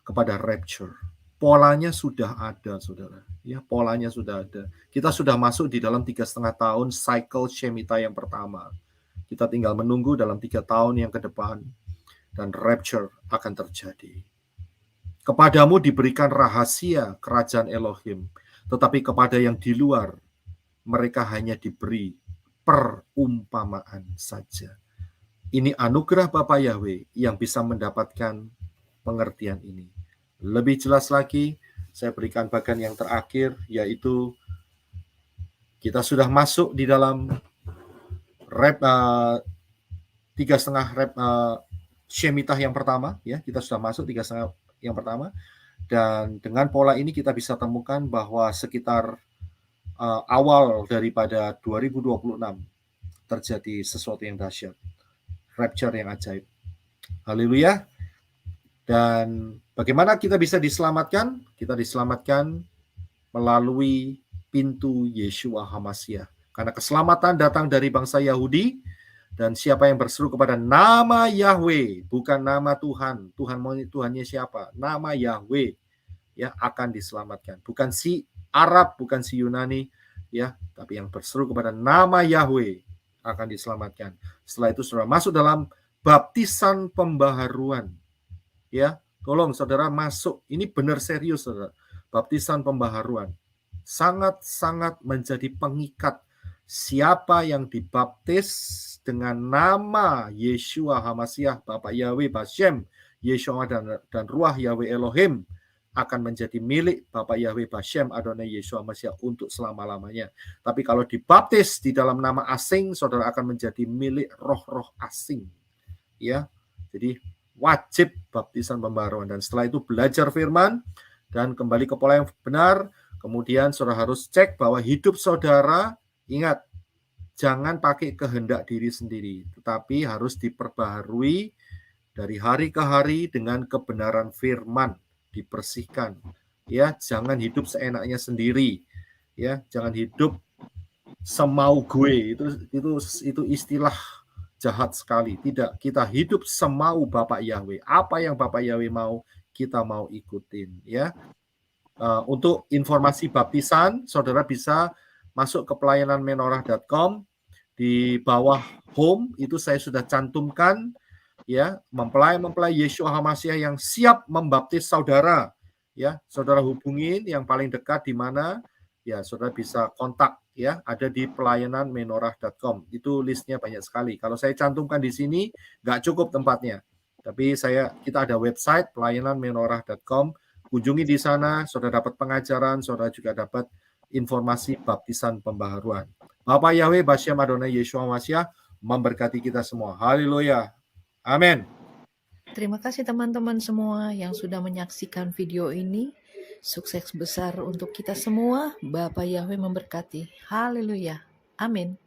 kepada rapture. Polanya sudah ada, saudara. Ya, polanya sudah ada. Kita sudah masuk di dalam 3,5 tahun cycle Shemitah yang pertama. Kita tinggal menunggu dalam 3 tahun yang ke depan, dan rapture akan terjadi. Kepadamu diberikan rahasia kerajaan Elohim, tetapi kepada yang di luar, mereka hanya diberi perumpamaan saja. Ini anugerah Bapa Yahweh yang bisa mendapatkan pengertian ini. Lebih jelas lagi, saya berikan bagian yang terakhir, yaitu kita sudah masuk di dalam 3,5 Shemitah yang pertama, ya, kita sudah masuk 3,5 yang pertama, dan dengan pola ini kita bisa temukan bahwa sekitar awal daripada 2026 terjadi sesuatu yang dahsyat, rapture yang ajaib. Haleluya. Dan bagaimana kita bisa diselamatkan? Kita diselamatkan melalui pintu Yeshua HaMashiach. Karena keselamatan datang dari bangsa Yahudi, dan siapa yang berseru kepada nama Yahweh, bukan nama Tuhan. Tuhannya siapa? Nama Yahweh, ya, akan diselamatkan. Bukan si Arab, bukan si Yunani, ya, tapi yang berseru kepada nama Yahweh akan diselamatkan. Setelah itu saudara masuk dalam baptisan pembaharuan. Ya, tolong saudara masuk. Ini benar serius, saudara. Baptisan pembaharuan sangat-sangat menjadi pengikat. Siapa yang dibaptis dengan nama Yeshua HaMashiach, Bapak Yahweh Bashem, Yeshua dan Ruach Yahweh Elohim, akan menjadi milik Bapak Yahweh Bashem Adonai Yeshua HaMashiach untuk selama-lamanya. Tapi kalau dibaptis di dalam nama asing, saudara akan menjadi milik roh-roh asing. Ya, jadi wajib baptisan pembaharuan, dan setelah itu belajar firman dan kembali ke pola yang benar. Kemudian saudara harus cek bahwa hidup saudara, ingat, jangan pakai kehendak diri sendiri, tetapi harus diperbaharui dari hari ke hari dengan kebenaran firman, dibersihkan. Ya, jangan hidup seenaknya sendiri. Ya, jangan hidup semau gue. Itu istilah jahat sekali. Tidak, kita hidup semau Bapak Yahweh. Apa yang Bapak Yahweh mau, kita mau ikutin, ya. Untuk informasi baptisan, saudara bisa masuk ke pelayananmenorah.com. Di bawah home itu saya sudah cantumkan, ya, mempelai Yeshua HaMashiach yang siap membaptis saudara. Ya, saudara hubungin yang paling dekat di mana, ya, saudara bisa kontak, ya, ada di pelayananmenorah.com. Itu listnya banyak sekali. Kalau saya cantumkan di sini nggak cukup tempatnya, tapi kita ada website pelayananmenorah.com. Kunjungi di sana, saudara dapat pengajaran, saudara juga dapat informasi baptisan pembaharuan. Bapak Yahweh Bashem Adonai Yeshua HaMashiach memberkati kita semua. Haleluya. Amin. Terima kasih teman-teman semua yang sudah menyaksikan video ini. Sukses besar untuk kita semua. Bapak Yahweh memberkati. Haleluya. Amin.